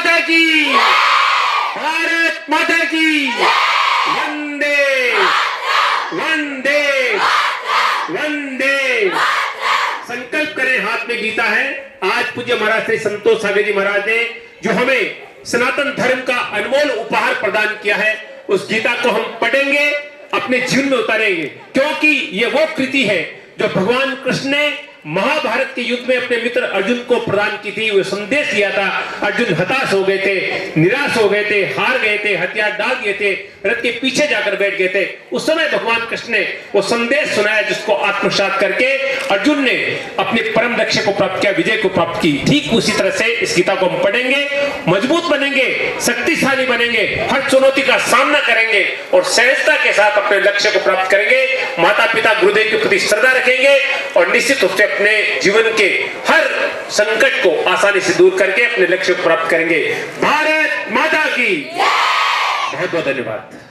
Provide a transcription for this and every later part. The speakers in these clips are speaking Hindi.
माता की, भारत माता की, वंदे वंदे वंदे। संकल्प करें, हाथ में गीता है। आज पूज्य महाराज श्री संतोष सागर जी महाराज ने जो हमें सनातन धर्म का अनमोल उपहार प्रदान किया है, उस गीता को हम पढ़ेंगे, अपने जीवन में उतारेंगे, क्योंकि ये वो कृति है जो भगवान कृष्ण ने महाभारत के युद्ध में अपने मित्र अर्जुन को प्रदान की थी। वो संदेश दिया था। अर्जुन हताश हो गए थे, निराश हो गए थे, हार गए थे, हथियार डाल दिए थे, रथ के पीछे जाकर बैठ गए थे। उस समय भगवान कृष्ण ने वो संदेश सुनाया, जिसको आत्मसात करके अर्जुन ने अपने परम लक्ष्य को प्राप्त किया, विजय को प्राप्त की। ठीक उसी तरह से इस गीता को हम पढ़ेंगे, मजबूत बनेंगे, शक्तिशाली बनेंगे, हर चुनौती का सामना करेंगे और सहजता के साथ अपने लक्ष्य को प्राप्त करेंगे। माता पिता गुरुदेव के प्रति श्रद्धा रखेंगे और निश्चित रूप से अपने जीवन के हर संकट को आसानी से दूर करके अपने लक्ष्य को प्राप्त करेंगे। भारत माता की बहुत बहुत धन्यवाद।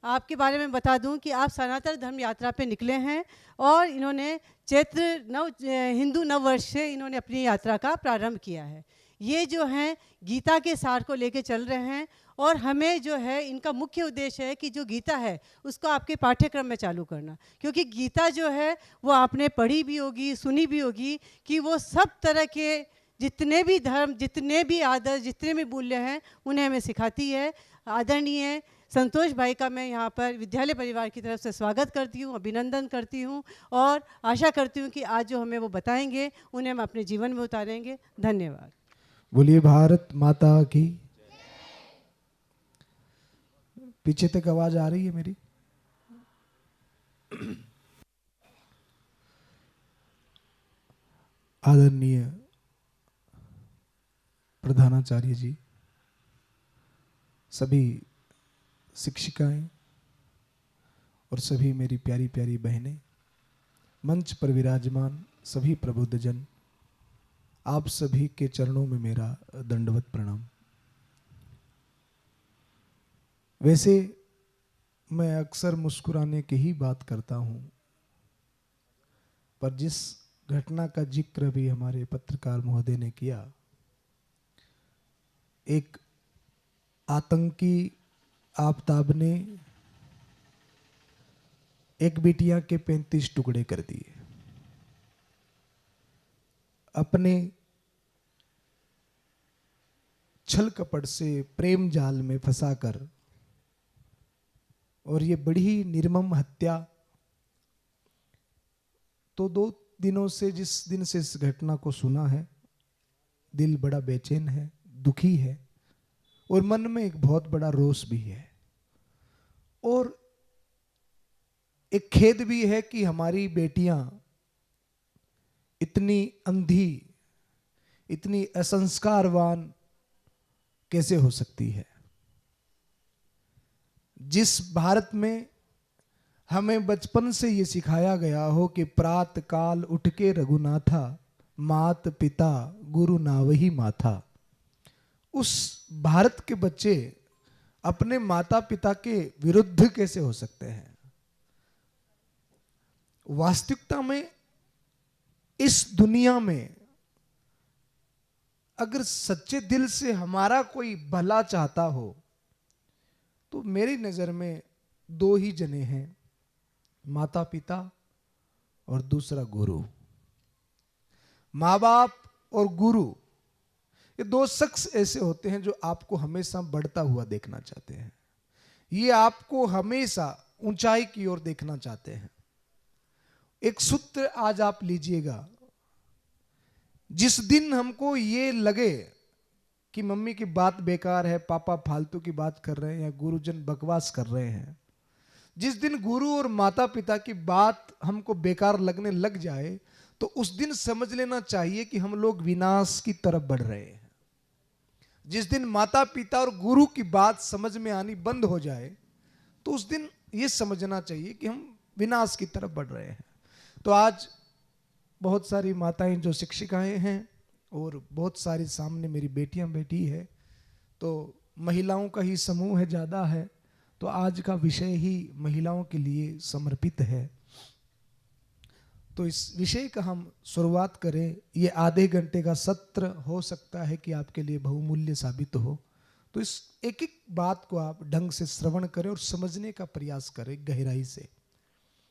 आपके बारे में बता दूं कि आप सनातन धर्म यात्रा पे निकले हैं और इन्होंने हिंदू नव वर्ष से इन्होंने अपनी यात्रा का प्रारंभ किया है। ये जो हैं गीता के सार को लेके चल रहे हैं और हमें जो है इनका मुख्य उद्देश्य है कि जो गीता है उसको आपके पाठ्यक्रम में चालू करना, क्योंकि गीता जो है वो आपने पढ़ी भी होगी, सुनी भी होगी कि वो सब तरह के जितने भी धर्म, जितने भी आदर्श, जितने भी मूल्य हैं उन्हें हमें सिखाती है। आदरणीय संतोष भाई का मैं यहाँ पर विद्यालय परिवार की तरफ से स्वागत करती हूँ, अभिनंदन करती हूँ और आशा करती हूँ कि आज जो हमें वो बताएंगे उन्हें हम अपने जीवन में उतारेंगे। धन्यवाद। बोलिए भारत माता की। पीछे तक आवाज आ रही है मेरी? आदरणीय प्रधानाचार्य जी, सभी शिक्षिकाएं और सभी मेरी प्यारी प्यारी बहनें, मंच पर विराजमान सभी प्रबुद्धजन, आप सभी के चरणों में मेरा दंडवत प्रणाम। वैसे मैं अक्सर मुस्कुराने की ही बात करता हूं, पर जिस घटना का जिक्र भी हमारे पत्रकार महोदय ने किया, एक आतंकी आफताब ने एक बिटिया के 35 टुकड़े कर दिए। अपने छल कपट से प्रेम जाल में फंसाकर, और ये बड़ी निर्मम हत्या। तो 2 दिनों से, जिस दिन से इस घटना को सुना है, दिल बड़ा बेचैन है, दुखी है, और मन में एक बहुत बड़ा रोष भी है, और एक खेद भी है कि हमारी बेटियां इतनी अंधी, इतनी असंस्कारवान कैसे हो सकती है। जिस भारत में हमें बचपन से ये सिखाया गया हो कि प्रात काल उठ के रघुनाथा, मात पिता गुरु नावही माथा, उस भारत के बच्चे अपने माता पिता के विरुद्ध कैसे हो सकते हैं। वास्तविकता में इस दुनिया में अगर सच्चे दिल से हमारा कोई भला चाहता हो तो मेरी नजर में 2 ही जने हैं, माता पिता और दूसरा गुरु। माँ बाप और गुरु, ये 2 शख्स ऐसे होते हैं जो आपको हमेशा बढ़ता हुआ देखना चाहते हैं। ये आपको हमेशा ऊंचाई की ओर देखना चाहते हैं। एक सूत्र आज आप लीजिएगा, जिस दिन हमको ये लगे कि मम्मी की बात बेकार है, पापा फालतू की बात कर रहे हैं या गुरुजन बकवास कर रहे हैं, जिस दिन गुरु और माता पिता की बात हमको बेकार लगने लग जाए, तो उस दिन समझ लेना चाहिए कि हम लोग विनाश की तरफ बढ़ रहे हैं। जिस दिन माता पिता और गुरु की बात समझ में आनी बंद हो जाए, तो उस दिन ये समझना चाहिए कि हम विनाश की तरफ बढ़ रहे हैं। तो आज बहुत सारी माताएं जो शिक्षिकाएं हैं और बहुत सारी सामने मेरी बेटियां बैठी है, तो महिलाओं का ही समूह है, ज़्यादा है, तो आज का विषय ही महिलाओं के लिए समर्पित है। तो इस विषय का हम शुरुआत करें। ये आधे घंटे का सत्र हो सकता है कि आपके लिए बहुमूल्य साबित हो। तो इस एक एक बात को आप ढंग से श्रवण करें और समझने का प्रयास करें गहराई से।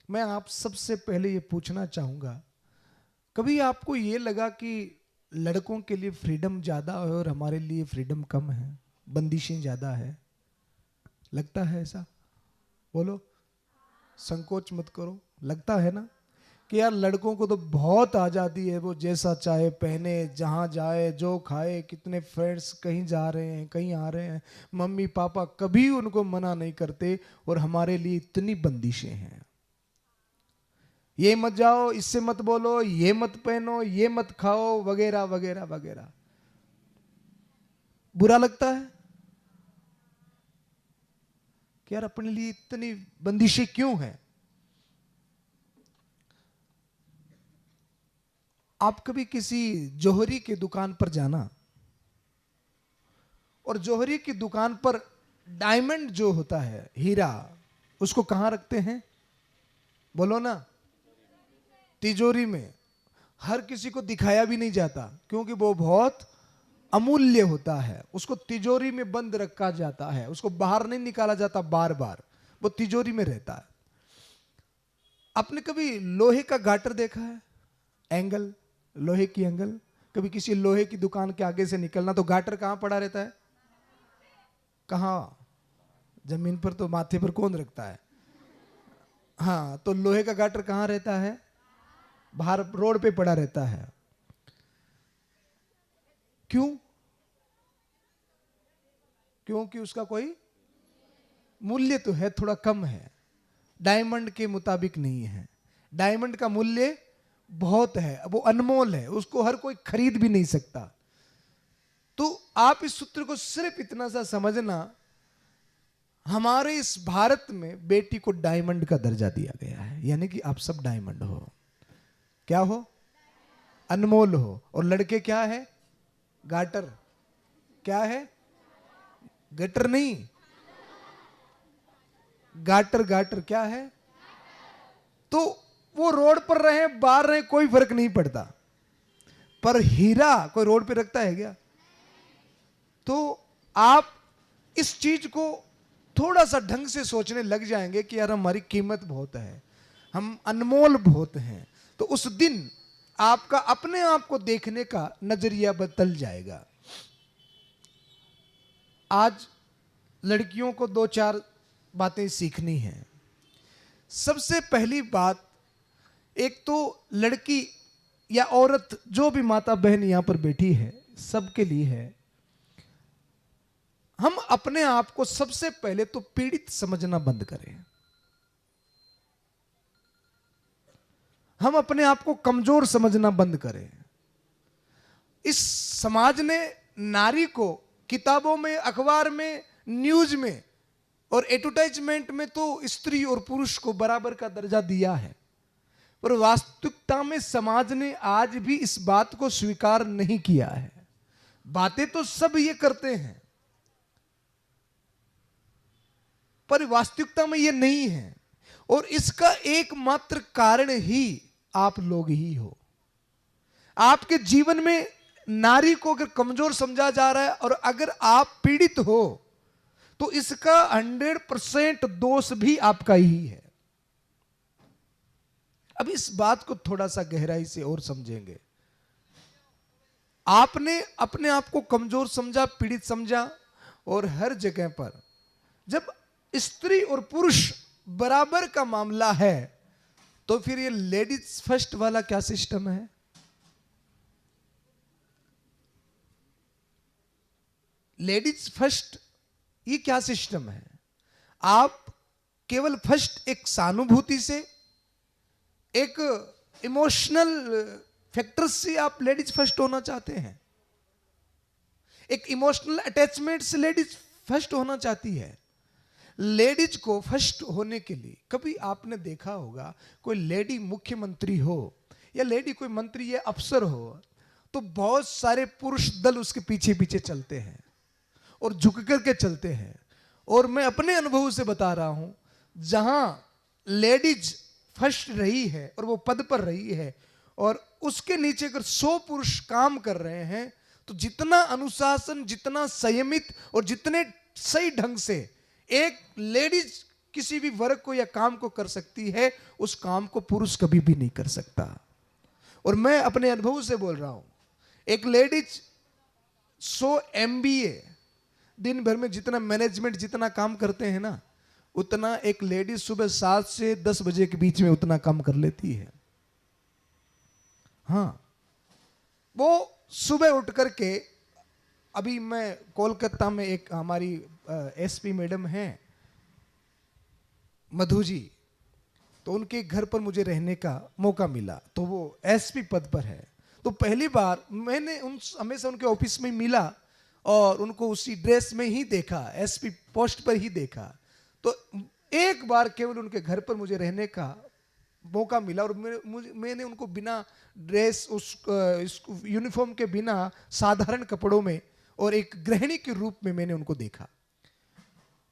मैं आप सबसे पहले ये पूछना चाहूँगा, कभी आपको ये लगा कि लड़कों के लिए फ्रीडम ज़्यादा है और हमारे लिए फ्रीडम कम है, बंदिशें ज़्यादा है? लगता है ऐसा? बोलो, संकोच मत करो। लगता है ना कि यार लड़कों को तो बहुत आज़ादी है, वो जैसा चाहे पहने, जहाँ जाए, जो खाए, कितने फ्रेंड्स कहीं जा रहे हैं, कहीं आ रहे हैं, मम्मी पापा कभी उनको मना नहीं करते, और हमारे लिए इतनी बंदिशें हैं। ये मत जाओ, इससे मत बोलो, ये मत पहनो, ये मत खाओ, वगैरह वगैरह वगैरह। बुरा लगता है कि यार अपने लिए इतनी बंदिशें क्यों हैं? आप कभी किसी जौहरी की दुकान पर जाना, और जौहरी की दुकान पर डायमंड जो होता है, हीरा, उसको कहां रखते हैं? बोलो ना, तिजोरी में। हर किसी को दिखाया भी नहीं जाता, क्योंकि वो बहुत अमूल्य होता है। उसको तिजोरी में बंद रखा जाता है, उसको बाहर नहीं निकाला जाता बार बार, वो तिजोरी में रहता है। आपने कभी लोहे का गाटर देखा है? एंगल, लोहे की एंगल। कभी किसी लोहे की दुकान के आगे से निकलना तो गाटर कहां पड़ा रहता है? कहां? जमीन पर। तो माथे पर कौन रखता है? हाँ, तो लोहे का गाटर कहां रहता है? बाहर रोड पे पड़ा रहता है। क्यों? क्योंकि उसका कोई मूल्य तो है, थोड़ा कम है, डायमंड के मुताबिक नहीं है। डायमंड का मूल्य बहुत है, वो अनमोल है, उसको हर कोई खरीद भी नहीं सकता। तो आप इस सूत्र को सिर्फ इतना सा समझना, हमारे इस भारत में बेटी को डायमंड का दर्जा दिया गया है, यानी कि आप सब डायमंड हो। क्या हो? अनमोल हो। और लड़के क्या है? गाटर। क्या है? गटर नहीं, गाटर गाटर क्या है? तो वो रोड पर रहे बाहर रहे कोई फर्क नहीं पड़ता, पर हीरा कोई रोड पे रखता है क्या? तो आप इस चीज को थोड़ा सा ढंग से सोचने लग जाएंगे कि यार हमारी कीमत बहुत है, हम अनमोल बहुत हैं, तो उस दिन आपका अपने आप को देखने का नजरिया बदल जाएगा। आज लड़कियों को 2-4 बातें सीखनी हैं। सबसे पहली बात, एक तो लड़की या औरत, जो भी माता बहन यहां पर बैठी है, सबके लिए है, हम अपने आप को सबसे पहले तो पीड़ित समझना बंद करें। हम अपने आप को कमजोर समझना बंद करें। इस समाज ने नारी को किताबों में, अखबार में, न्यूज में और एडवर्टाइजमेंट में तो स्त्री और पुरुष को बराबर का दर्जा दिया है, पर वास्तविकता में समाज ने आज भी इस बात को स्वीकार नहीं किया है। बातें तो सब ये करते हैं, पर वास्तविकता में ये नहीं है, और इसका एकमात्र कारण ही आप लोग ही हो। आपके जीवन में नारी को अगर कमजोर समझा जा रहा है और अगर आप पीड़ित हो, तो इसका 100% दोष भी आपका ही है। अब इस बात को थोड़ा सा गहराई से और समझेंगे। आपने अपने आप को कमजोर समझा, पीड़ित समझा, और हर जगह पर जब स्त्री और पुरुष बराबर का मामला है, तो फिर ये लेडीज फर्स्ट वाला क्या सिस्टम है? लेडीज फर्स्ट ये क्या सिस्टम है? आप केवल फर्स्ट एक सहानुभूति से, एक इमोशनल फैक्टर से आप लेडीज फर्स्ट होना चाहते हैं, एक इमोशनल अटैचमेंट से लेडीज फर्स्ट होना चाहती है। लेडीज को फर्स्ट होने के लिए कभी आपने देखा होगा कोई लेडी मुख्यमंत्री हो या लेडी कोई मंत्री या अफसर हो, तो बहुत सारे पुरुष दल उसके पीछे पीछे चलते हैं और झुक करके चलते हैं। और मैं अपने अनुभव से बता रहा हूं, जहां लेडीज फर्स्ट रही है और वो पद पर रही है और उसके नीचे अगर 100 पुरुष काम कर रहे हैं, तो जितना अनुशासन, जितना संयमित और जितने सही ढंग से एक लेडीज किसी भी वर्क को या काम को कर सकती है, उस काम को पुरुष कभी भी नहीं कर सकता। और मैं अपने अनुभव से बोल रहा हूं, एक लेडीज 100 MBA दिन भर में जितना मैनेजमेंट जितना काम करते हैं ना, उतना एक लेडीज सुबह 7 से 10 बजे के बीच में उतना काम कर लेती है। हाँ, वो सुबह उठ करके, अभी मैं कोलकाता में एक हमारी SP मैडम हैं मधु जी, तो उनके घर पर मुझे रहने का मौका मिला, तो वो SP पद पर है। तो पहली बार मैंने हमेशा उनके ऑफिस में मिला और उनको उसी ड्रेस में ही देखा, SP पोस्ट पर ही देखा। तो एक बार केवल उनके घर पर मुझे रहने का मौका मिला और मैंने उनको बिना ड्रेस, उस यूनिफॉर्म के बिना साधारण कपड़ों में और एक गृहिणी के रूप में मैंने उनको देखा।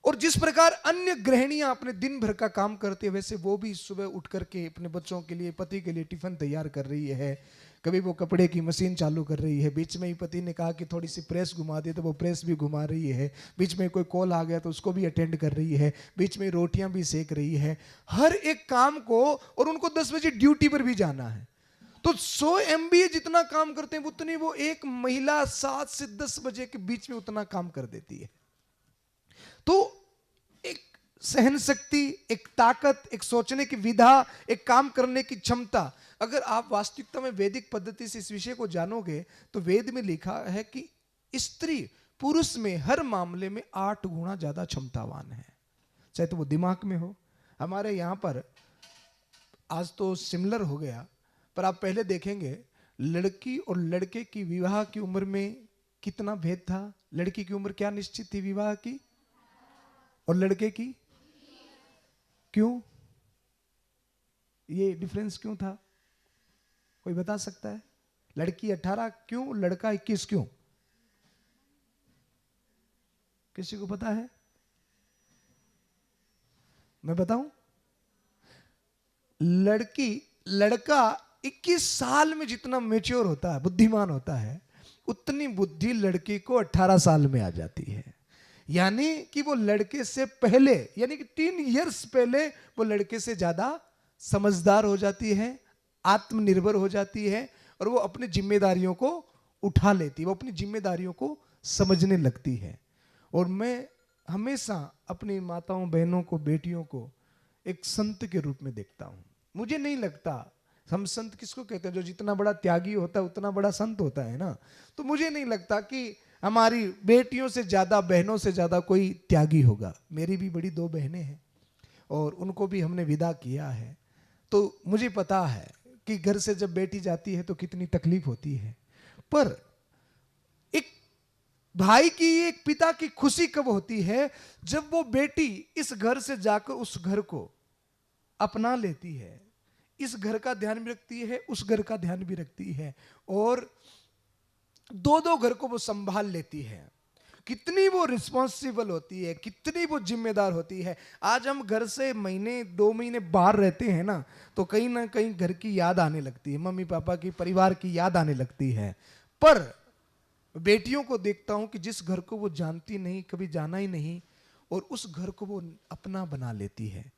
और जिस प्रकार अन्य गृहिणियां अपने दिन भर का काम करते हैं, वैसे वो भी सुबह उठ करके अपने बच्चों के लिए, पति के लिए टिफिन तैयार कर रही है। कभी वो कपड़े की मशीन चालू कर रही है, बीच में ही पति ने कहा कि थोड़ी सी प्रेस घुमा दे, तो वो प्रेस भी घुमा रही है। बीच में कोई कॉल आ गया तो उसको भी अटेंड कर रही है, बीच में रोटियां भी सेक रही है, हर एक काम को। और उनको 10 बजे ड्यूटी पर भी जाना है। तो 100 MBA जितना काम करते हैं, उतनी वो एक महिला 7 से 10 बजे के बीच में उतना काम कर देती है। तो एक सहन शक्ति, एक ताकत, एक सोचने की विधा, एक काम करने की क्षमता, अगर आप वास्तविकता में वैदिक पद्धति से इस विषय को जानोगे, तो वेद में लिखा है कि स्त्री पुरुष में हर मामले में 8 गुना ज्यादा क्षमतावान है, चाहे तो वो दिमाग में हो। हमारे यहां पर आज तो सिमिलर हो गया, पर आप पहले देखेंगे लड़की और लड़के की विवाह की उम्र में कितना भेद था। लड़की की उम्र क्या निश्चित थी विवाह की, और लड़के की? क्यों ये डिफरेंस क्यों था? कोई बता सकता है? लड़की 18 क्यों, लड़का 21 क्यों? किसी को पता है? मैं बताऊं, लड़का 21 साल में जितना मैच्योर होता है, बुद्धिमान होता है, उतनी बुद्धि लड़की को 18 साल में आ जाती है। यानी कि वो लड़के से पहले, यानी कि 3 इयर्स पहले वो लड़के से ज्यादा समझदार हो जाती है, आत्मनिर्भर हो जाती है, और वो अपनी जिम्मेदारियों को उठा लेती है, वो अपनी जिम्मेदारियों को समझने लगती है। और मैं हमेशा अपनी माताओं, बहनों को, बेटियों को एक संत के रूप में देखता हूं। मुझे नहीं लगता, हम संत किसको कहते हैं, जो जितना बड़ा त्यागी होता है उतना बड़ा संत होता है ना। तो मुझे नहीं लगता कि हमारी बेटियों से ज्यादा, बहनों से ज्यादा कोई त्यागी होगा। मेरी भी बड़ी 2 बहनें हैं और उनको भी हमने विदा किया है। तो मुझे पता है कि घर से जब बेटी जाती है तो कितनी तकलीफ होती है। पर एक भाई की, एक पिता की खुशी कब होती है, जब वो बेटी इस घर से जाकर उस घर को अपना लेती है, इस घर का ध्यान भी रखती है, उस घर का ध्यान भी रखती है, और 2-2 घर को वो संभाल लेती है। कितनी वो रिस्पॉन्सिबल होती है, कितनी वो जिम्मेदार होती है। आज हम घर से महीने 2 महीने बाहर रहते हैं ना, तो कहीं ना कहीं घर की याद आने लगती है, मम्मी पापा की, परिवार की याद आने लगती है। पर बेटियों को देखता हूं कि जिस घर को वो जानती नहीं, कभी जाना ही नहीं, और उस घर को वो अपना बना लेती है।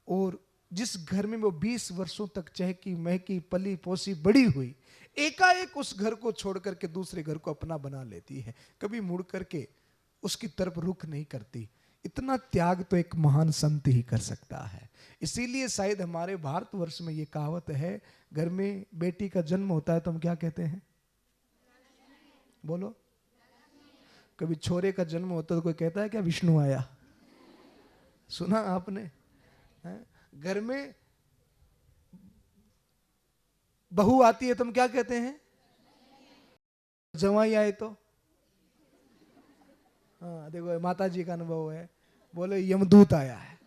और जिस घर में वो 20 वर्षों तक चहकी महकी, पली पोसी, बड़ी हुई, एकाएक उस घर को छोड़ करके दूसरे घर को अपना बना लेती है, कभी मुड़ करके उसकी तरफ रुख नहीं करती। इतना त्याग तो एक महान संत ही कर सकता है। इसीलिए शायद हमारे भारतवर्ष में ये कहावत है, घर में बेटी का जन्म होता है तो हम क्या कहते हैं, बोलो। कभी छोरे का जन्म होता है तो कोई कहता है क्या, विष्णु आया? सुना आपने? घर में बहू आती है तो हम क्या कहते हैं, जवाई आए तो, हाँ देखो माता जी का अनुभव है, बोले यमदूत आया है।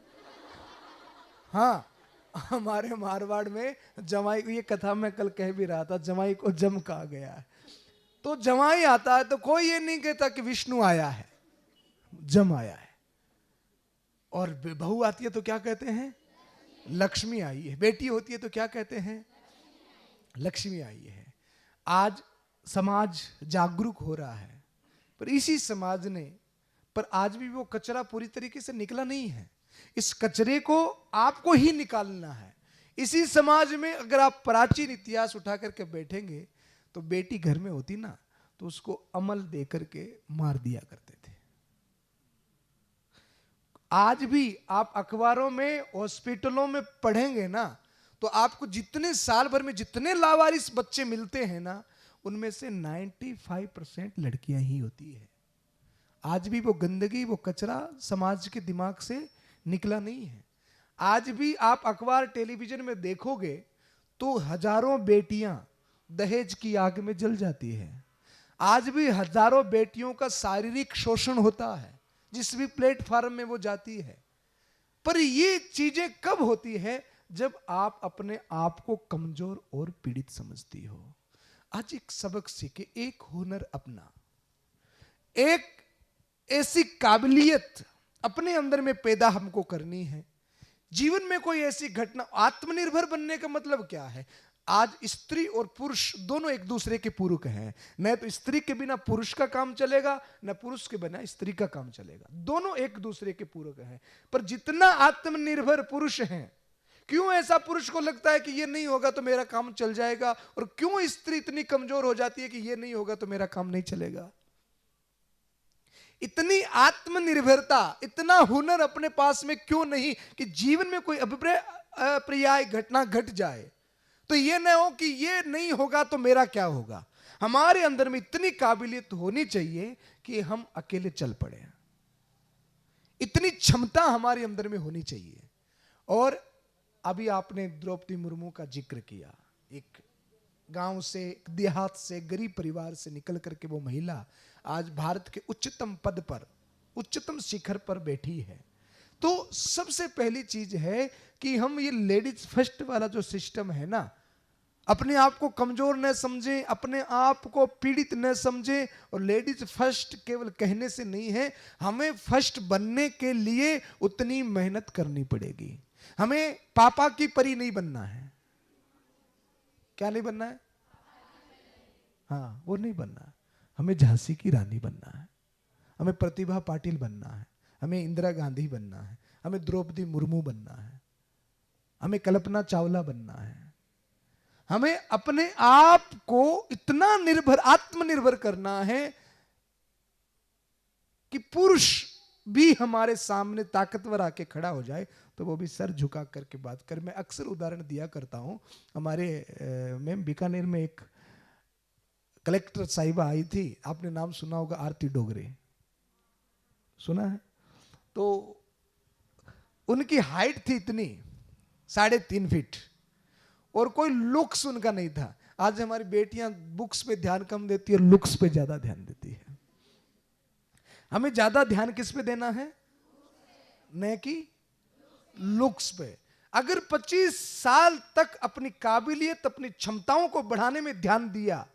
हाँ, हमारे मारवाड़ में जवाई, ये कथा मैं कल कह भी रहा था, जवाई को जम कहा गया है। तो जवाई आता है तो कोई ये नहीं कहता कि विष्णु आया है, जम आया है। और बहू आती है तो क्या कहते हैं, लक्ष्मी आई है। बेटी होती है तो क्या कहते हैं, लक्ष्मी आई है। आज समाज जागरूक हो रहा है, पर इसी समाज ने, पर आज भी वो कचरा पूरी तरीके से निकला नहीं है। इस कचरे को आपको ही निकालना है। इसी समाज में अगर आप प्राचीन इतिहास उठा करके बैठेंगे तो बेटी घर में होती ना तो उसको अमल दे करके मार दिया करते थे। आज भी आप अखबारों में, हॉस्पिटलों में पढ़ेंगे ना, तो आपको जितने साल भर में जितने लावारिस बच्चे मिलते हैं ना, उनमें से 95% लड़कियां ही होती है। आज भी वो गंदगी, वो कचरा समाज के दिमाग से निकला नहीं है। आज भी आप अखबार, टेलीविजन में देखोगे तो हजारों बेटियां दहेज की आग में जल जाती है। आज भी हजारों बेटियों का शारीरिक शोषण होता है जिस भी प्लेटफॉर्म में वो जाती है। पर ये चीजें कब होती है, जब आप अपने आप को कमजोर और पीड़ित समझती हो। आज एक सबक सीखे, एक हुनर अपना, एक ऐसी काबिलियत अपने अंदर में पैदा हमको करनी है। जीवन में कोई ऐसी घटना, आत्मनिर्भर बनने का मतलब क्या है? आज स्त्री और पुरुष दोनों एक दूसरे के पूरक हैं। न तो स्त्री के बिना पुरुष का काम चलेगा, न पुरुष के बिना स्त्री का काम चलेगा। दोनों एक दूसरे के पूरक हैं। पर जितना आत्मनिर्भर पुरुष हैं, क्यों ऐसा पुरुष को लगता है कि ये नहीं होगा तो मेरा काम चल जाएगा, और क्यों स्त्री इतनी कमजोर हो जाती है कि ये नहीं होगा तो मेरा काम नहीं चलेगा? इतनी आत्मनिर्भरता, इतना हुनर अपने पास में क्यों नहीं कि जीवन में कोई अप्रिय घटना घट जाए तो ये न हो कि ये नहीं होगा तो मेरा क्या होगा। हमारे अंदर में इतनी काबिलियत होनी चाहिए कि हम अकेले चल पड़े। इतनी क्षमता हमारे अंदर में होनी चाहिए। और अभी आपने द्रौपदी मुर्मू का जिक्र किया। एक गांव से, देहात से, गरीब परिवार से निकल करके वो महिला आज भारत के उच्चतम पद पर, उच्चतम शिखर पर बैठी है। तो सबसे पहली चीज है कि हम ये लेडीज फर्स्ट वाला जो सिस्टम है ना, अपने आप को कमजोर न समझें, अपने आप को पीड़ित न समझें। और लेडीज फर्स्ट केवल कहने से नहीं है, हमें फर्स्ट बनने के लिए उतनी मेहनत करनी पड़ेगी। हमें पापा की परी नहीं बनना है। क्या नहीं बनना है? हाँ, वो नहीं बनना। हमें झांसी की रानी बनना है, हमें प्रतिभा पाटिल बनना है, हमें इंदिरा गांधी बनना है, हमें द्रौपदी मुर्मू बनना है, हमें कल्पना चावला बनना है। हमें अपने आप को इतना आत्मनिर्भर करना है कि पुरुष भी हमारे सामने ताकतवर आके खड़ा हो जाए तो वो भी सर झुका करके बात करे। मैं अक्सर उदाहरण दिया करता हूं। हमारे मैम बीकानेर में एक कलेक्टर साहिबा आई थी, आपने नाम सुना होगा, आरती डोगरे, सुना है? तो उनकी हाइट थी इतनी 3.5 फीट और कोई लुक्स उनका नहीं था। आज हमारी बेटियां बुक्स पे ध्यान कम देती है और लुक्स पे ज्यादा ध्यान देती है। हमें ज्यादा ध्यान किस पे देना है? न कि लुक्स पे। अगर 25 साल तक अपनी काबिलियत, अपनी क्षमताओं को बढ़ाने में ध्यान दिया,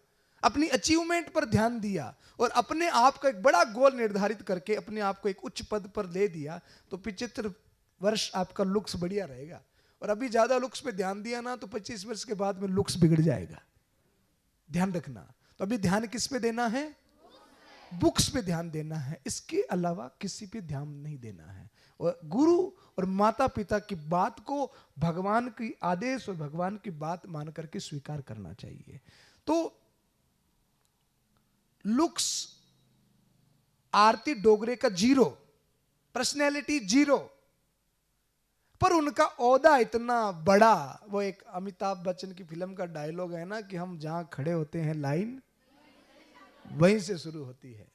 अपनी अचीवमेंट पर ध्यान दिया और अपने आप का एक बड़ा गोल निर्धारित करके अपने आप को एक उच्च पद पर ले दिया, तो 75 वर्ष आपका लुक्स बढ़िया रहेगा। और अभी ज्यादा लुक्स पे ध्यान दिया ना तो 25 वर्ष के बाद में लुक्स बिगड़ जाएगा। ध्यान रखना। तो अभी ध्यान किस पे देना है? बुक्स पे ध्यान देना है, इसके अलावा किसी पे ध्यान नहीं देना है। और गुरु और माता पिता की बात को भगवान की आदेश और भगवान की बात मान करके स्वीकार करना चाहिए। तो लुक्स आरती डोगरे का 0, पर्सनैलिटी 0, पर उनका ओहदा इतना बड़ा। वो एक अमिताभ बच्चन की फिल्म का डायलॉग है ना कि हम जहां खड़े होते हैं लाइन वहीं से शुरू होती है।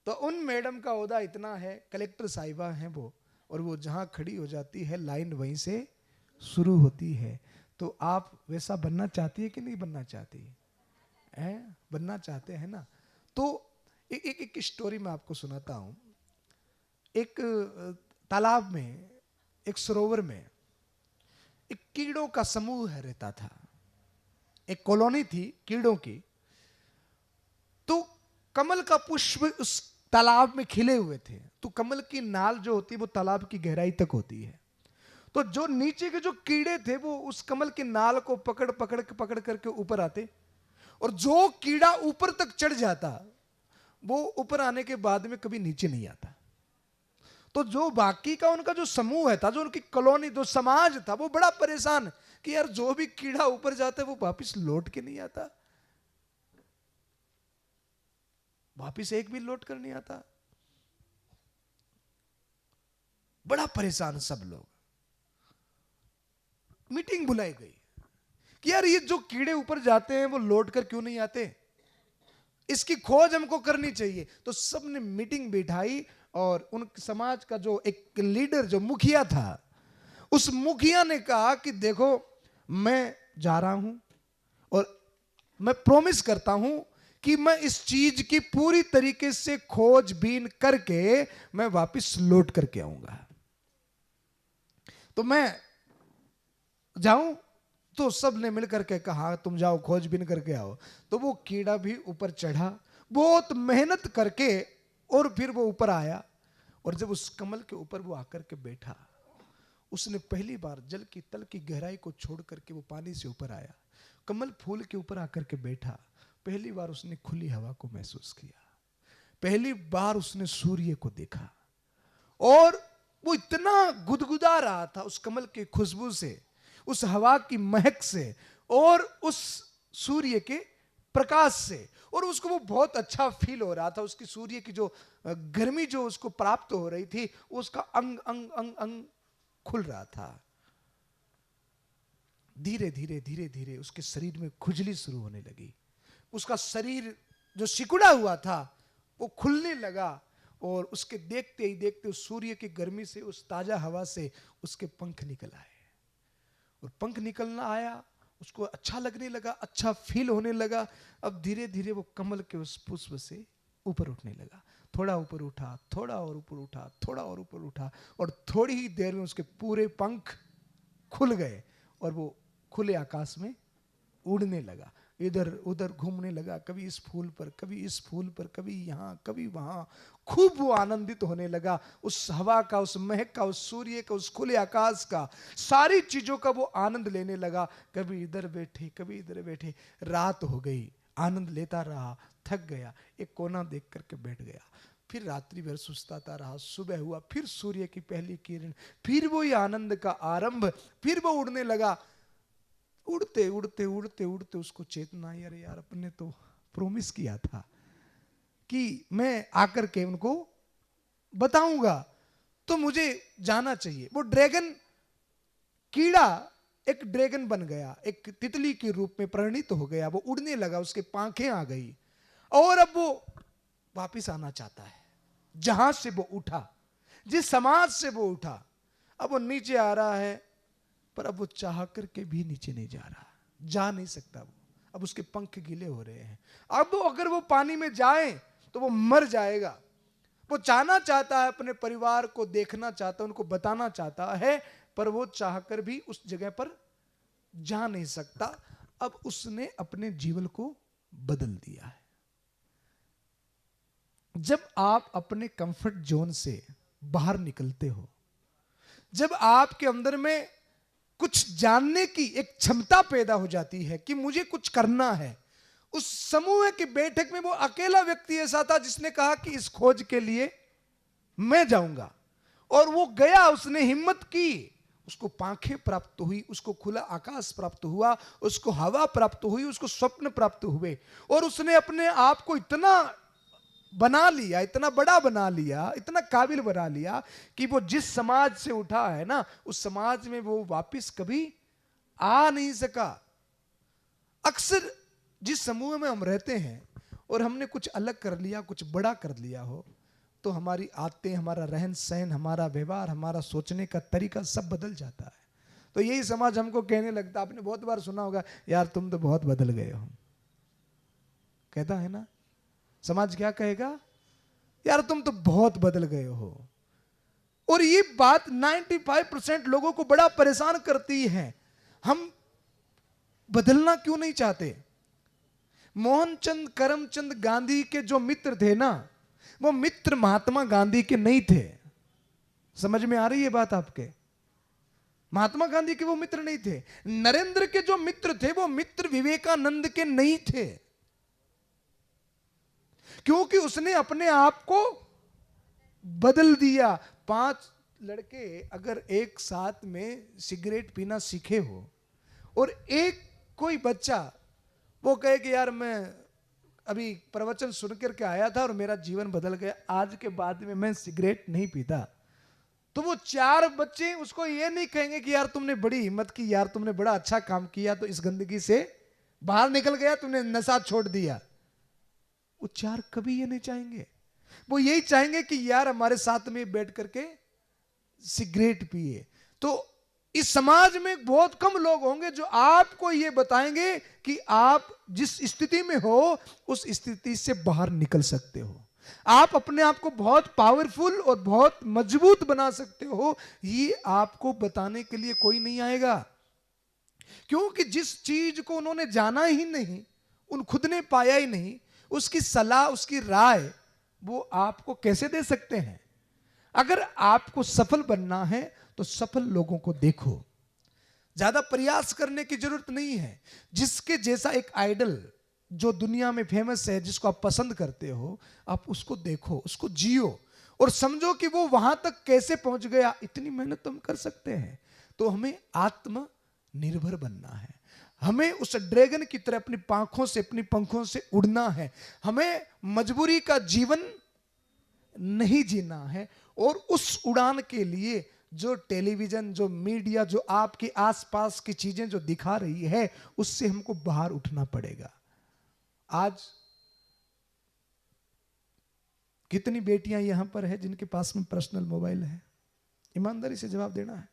तो उन मैडम का ओहदा इतना है, कलेक्टर साहिबा हैं वो, और वो जहां खड़ी हो जाती है लाइन वहीं से शुरू होती है। तो आप वैसा बनना चाहती है कि नहीं बनना चाहती है? बनना चाहते हैं ना? तो एक स्टोरी मैं आपको सुनाता हूं। एक तालाब में, एक सरोवर में एक कीड़ों का समूह रहता था। एक कॉलोनी थी कीड़ों की। तो कमल का पुष्प उस तालाब में खिले हुए थे। तो कमल की नाल जो होती है वो तालाब की गहराई तक होती है। तो जो नीचे के जो कीड़े थे वो उस कमल की नाल को पकड़ करके ऊपर आते, और जो कीड़ा ऊपर तक चढ़ जाता वो ऊपर आने के बाद में कभी नीचे नहीं आता। तो जो बाकी का उनका जो समूह है था, जो उनकी कॉलोनी, जो समाज था, वो बड़ा परेशान कि यार जो भी कीड़ा ऊपर जाता है वो वापस लौट के नहीं आता, वापस एक भी लौट कर नहीं आता। बड़ा परेशान सब लोग। मीटिंग बुलाई गई कि यार ये जो कीड़े ऊपर जाते हैं वो लौट कर क्यों नहीं आते, इसकी खोज हमको करनी चाहिए। तो सबने मीटिंग बिठाई और उन समाज का जो एक लीडर, जो मुखिया था, उस मुखिया ने कहा कि देखो मैं जा रहा हूं और मैं प्रॉमिस करता हूं कि मैं इस चीज की पूरी तरीके से खोजबीन करके मैं वापस लौट करके आऊंगा। तो मैं जाऊं? तो सब ने मिलकर के कहा तुम जाओ खोजबीन करके आओ। तो वो कीड़ा भी ऊपर चढ़ा बहुत मेहनत करके, और फिर वो ऊपर आया। और जब उस कमल के ऊपर वो आकर के बैठा, उसने पहली बार जल की तल की गहराई को छोड़ करके वो पानी से ऊपर आया, कमल फूल के ऊपर आकर के बैठा। पहली बार उसने खुली हवा को महसूस किया, पहली बार उसने सूर्य को देखा, और वो इतना गुदगुदा रहा था उस कमल की खुशबू से, उस हवा की महक से और उस सूर्य के प्रकाश से, और उसको वो बहुत अच्छा फील हो रहा था। उसकी सूर्य की जो गर्मी जो उसको प्राप्त हो रही थी, उसका अंग अंग अंग अंग खुल रहा था। धीरे धीरे धीरे धीरे उसके शरीर में खुजली शुरू होने लगी। उसका शरीर जो सिकुड़ा हुआ था वो खुलने लगा, और उसके देखते ही देखते उस सूर्य की गर्मी से, उस ताजा हवा से उसके पंख निकल आए। और पंख निकलना आया, उसको अच्छा लगने लगा, अच्छा फील होने लगा। अब धीरे धीरे वो कमल के उस पुष्प से ऊपर उठने लगा। थोड़ा ऊपर उठा, थोड़ा और ऊपर उठा, थोड़ा और ऊपर उठा, और थोड़ी ही देर में उसके पूरे पंख खुल गए और वो खुले आकाश में उड़ने लगा, इधर उधर घूमने लगा, कभी इस फूल पर, कभी इस फूल पर, कभी यहाँ कभी वहां। खूब वो आनंदित होने लगा उस हवा का, उस महक का, उस सूर्य का, उस खुले आकाश का, सारी चीजों का वो आनंद लेने लगा। कभी इधर बैठे, कभी इधर बैठे। रात हो गई, आनंद लेता रहा, थक गया, एक कोना देख करके बैठ गया। फिर रात्रि भर सुस्ताता रहा, सुबह हुआ, फिर सूर्य की पहली किरण, फिर वो ये आनंद का आरंभ, फिर वो उड़ने लगा। उड़ते उड़ते उड़ते उड़ते उसको चेतना आई, अरे यार अपने तो प्रॉमिस किया था कि मैं आकर के उनको बताऊंगा, तो मुझे जाना चाहिए। वो ड्रैगन कीड़ा एक ड्रैगन बन गया, एक तितली के रूप में परिणित हो गया, वो उड़ने लगा, उसके पांखें आ गई और अब वो वापिस आना चाहता है जहां से वो उठा, जिस समाज से वो उठा। अब वो नीचे आ रहा है, पर अब वो चाह करके भी नीचे नहीं जा रहा, जा नहीं सकता वो। अब उसके पंख गीले हो रहे हैं। अब वो अगर वो पानी में जाए तो वो मर जाएगा। वो जाना चाहता है, अपने परिवार को देखना चाहता है, उनको बताना चाहता है, पर वो चाहकर भी उस जगह पर जा नहीं सकता। अब उसने अपने जीवन को बदल दिया है। जब आप अपने कंफर्ट जोन से बाहर निकलते हो, जब आपके अंदर में कुछ जानने की एक क्षमता पैदा हो जाती है कि मुझे कुछ करना है। उस समूह की बैठक में वो अकेला व्यक्ति ऐसा था जिसने कहा कि इस खोज के लिए मैं जाऊंगा, और वो गया, उसने हिम्मत की, उसको पांखें प्राप्त हुई, उसको खुला आकाश प्राप्त हुआ, उसको हवा प्राप्त हुई, उसको स्वप्न प्राप्त हुए, और उसने अपने आप को इतना बना लिया, इतना बड़ा बना लिया, इतना काबिल बना लिया कि वो जिस समाज से उठा है ना, उस समाज में वो वापस कभी आ नहीं सका। अक्सर जिस समूह में हम रहते हैं और हमने कुछ अलग कर लिया, कुछ बड़ा कर लिया हो, तो हमारी आदतें, हमारा रहन सहन, हमारा व्यवहार, हमारा सोचने का तरीका सब बदल जाता है। तो यही समाज हमको कहने लगता, आपने बहुत बार सुना होगा, यार तुम तो बहुत बदल गए हो, कहता है ना। समाज क्या कहेगा, यार तुम तो बहुत बदल गए हो। और ये बात 95% लोगों को बड़ा परेशान करती है। हम बदलना क्यों नहीं चाहते? मोहनचंद करमचंद गांधी के जो मित्र थे ना, वो मित्र महात्मा गांधी के नहीं थे। समझ में आ रही है बात आपके? महात्मा गांधी के वो मित्र नहीं थे। नरेंद्र के जो मित्र थे वो मित्र विवेकानंद के नहीं थे, क्योंकि उसने अपने आप को बदल दिया। 5 लड़के अगर एक साथ में सिगरेट पीना सीखे हो और एक कोई बच्चा वो कहे कि यार मैं अभी प्रवचन सुन करके आया था और मेरा जीवन बदल गया, आज के बाद में मैं सिगरेट नहीं पीता, तो वो 4 बच्चे उसको ये नहीं कहेंगे कि यार तुमने बड़ी हिम्मत की, यार तुमने बड़ा अच्छा काम किया, तो इस गंदगी से बाहर निकल गया, तुमने नशा छोड़ दिया। वो 4 कभी ये नहीं चाहेंगे। वो यही चाहेंगे कि यार हमारे साथ में बैठ करके सिगरेट पिए। तो इस समाज में बहुत कम लोग होंगे जो आपको ये बताएंगे कि आप जिस स्थिति में हो उस स्थिति से बाहर निकल सकते हो, आप अपने आप को बहुत पावरफुल और बहुत मजबूत बना सकते हो। ये आपको बताने के लिए कोई नहीं आएगा, क्योंकि जिस चीज को उन्होंने जाना ही नहीं, उन खुद ने पाया ही नहीं, उसकी सलाह, उसकी राय वो आपको कैसे दे सकते हैं? अगर आपको सफल बनना है तो सफल लोगों को देखो, ज्यादा प्रयास करने की जरूरत नहीं है। जिसके जैसा एक आइडल जो दुनिया में फेमस है, जिसको आप पसंद करते हो, आप उसको देखो, उसको जियो और समझो कि वो वहां तक कैसे पहुंच गया। इतनी मेहनत तो हम कर सकते हैं। तो हमें आत्मनिर्भर बनना है, हमें उस ड्रैगन की तरह अपनी पांखों से, अपनी पंखों से उड़ना है। हमें मजबूरी का जीवन नहीं जीना है। और उस उड़ान के लिए जो टेलीविजन, जो मीडिया, जो आपके आसपास की चीजें जो दिखा रही है, उससे हमको बाहर उठना पड़ेगा। आज कितनी बेटियां यहां पर है जिनके पास में पर्सनल मोबाइल है? ईमानदारी से जवाब देना है।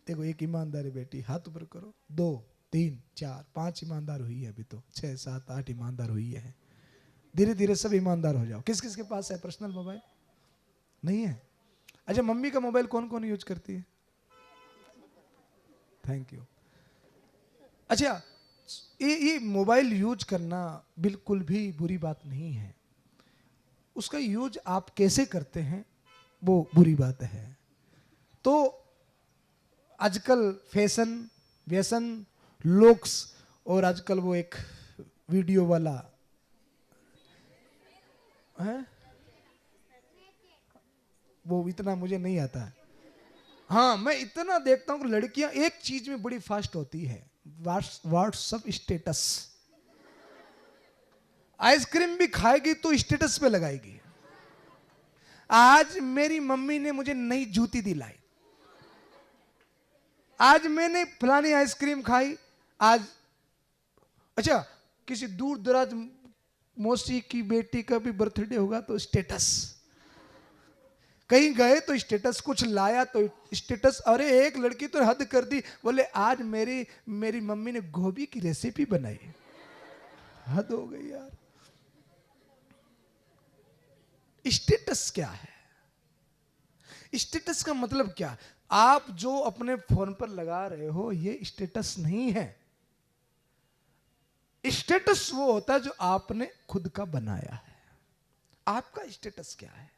देखो, एक ईमानदारी बेटी, हाथ ऊपर करो। 2 3 4 5 ईमानदार हुई है, अभी तो 6 7 8 ईमानदार हुई है। धीरे धीरे सब ईमानदार हो जाओ। किस किस के पास है पर्सनल मोबाइल? नहीं है? अच्छा, मम्मी का मोबाइल कौन कौन यूज करती है? Thank you. अच्छा, ये मोबाइल यूज करना बिल्कुल भी बुरी बात नहीं है। उसका यूज आप कैसे करते हैं वो बुरी बात है। तो आजकल फैशन, व्यसन, लुक्स और आजकल वो एक वीडियो वाला है, वो इतना मुझे नहीं आता है। हाँ, मैं इतना देखता हूँ कि लड़कियां एक चीज में बड़ी फास्ट होती है, व्हाट्सएप स्टेटस। आइसक्रीम भी खाएगी तो स्टेटस पे लगाएगी। आज मेरी मम्मी ने मुझे नई जूती दिलाई, आज मैंने फलानी आइसक्रीम खाई, आज अच्छा किसी दूर दराज मौसी की बेटी का भी बर्थडे होगा तो स्टेटस, कहीं गए तो स्टेटस, कुछ लाया तो स्टेटस। अरे एक लड़की तो हद कर दी, बोले आज मेरी मम्मी ने गोभी की रेसिपी बनाई। हद हो गई यार। स्टेटस क्या है? स्टेटस का मतलब क्या? आप जो अपने फोन पर लगा रहे हो ये स्टेटस नहीं है। स्टेटस वो होता है जो आपने खुद का बनाया है। आपका स्टेटस क्या है?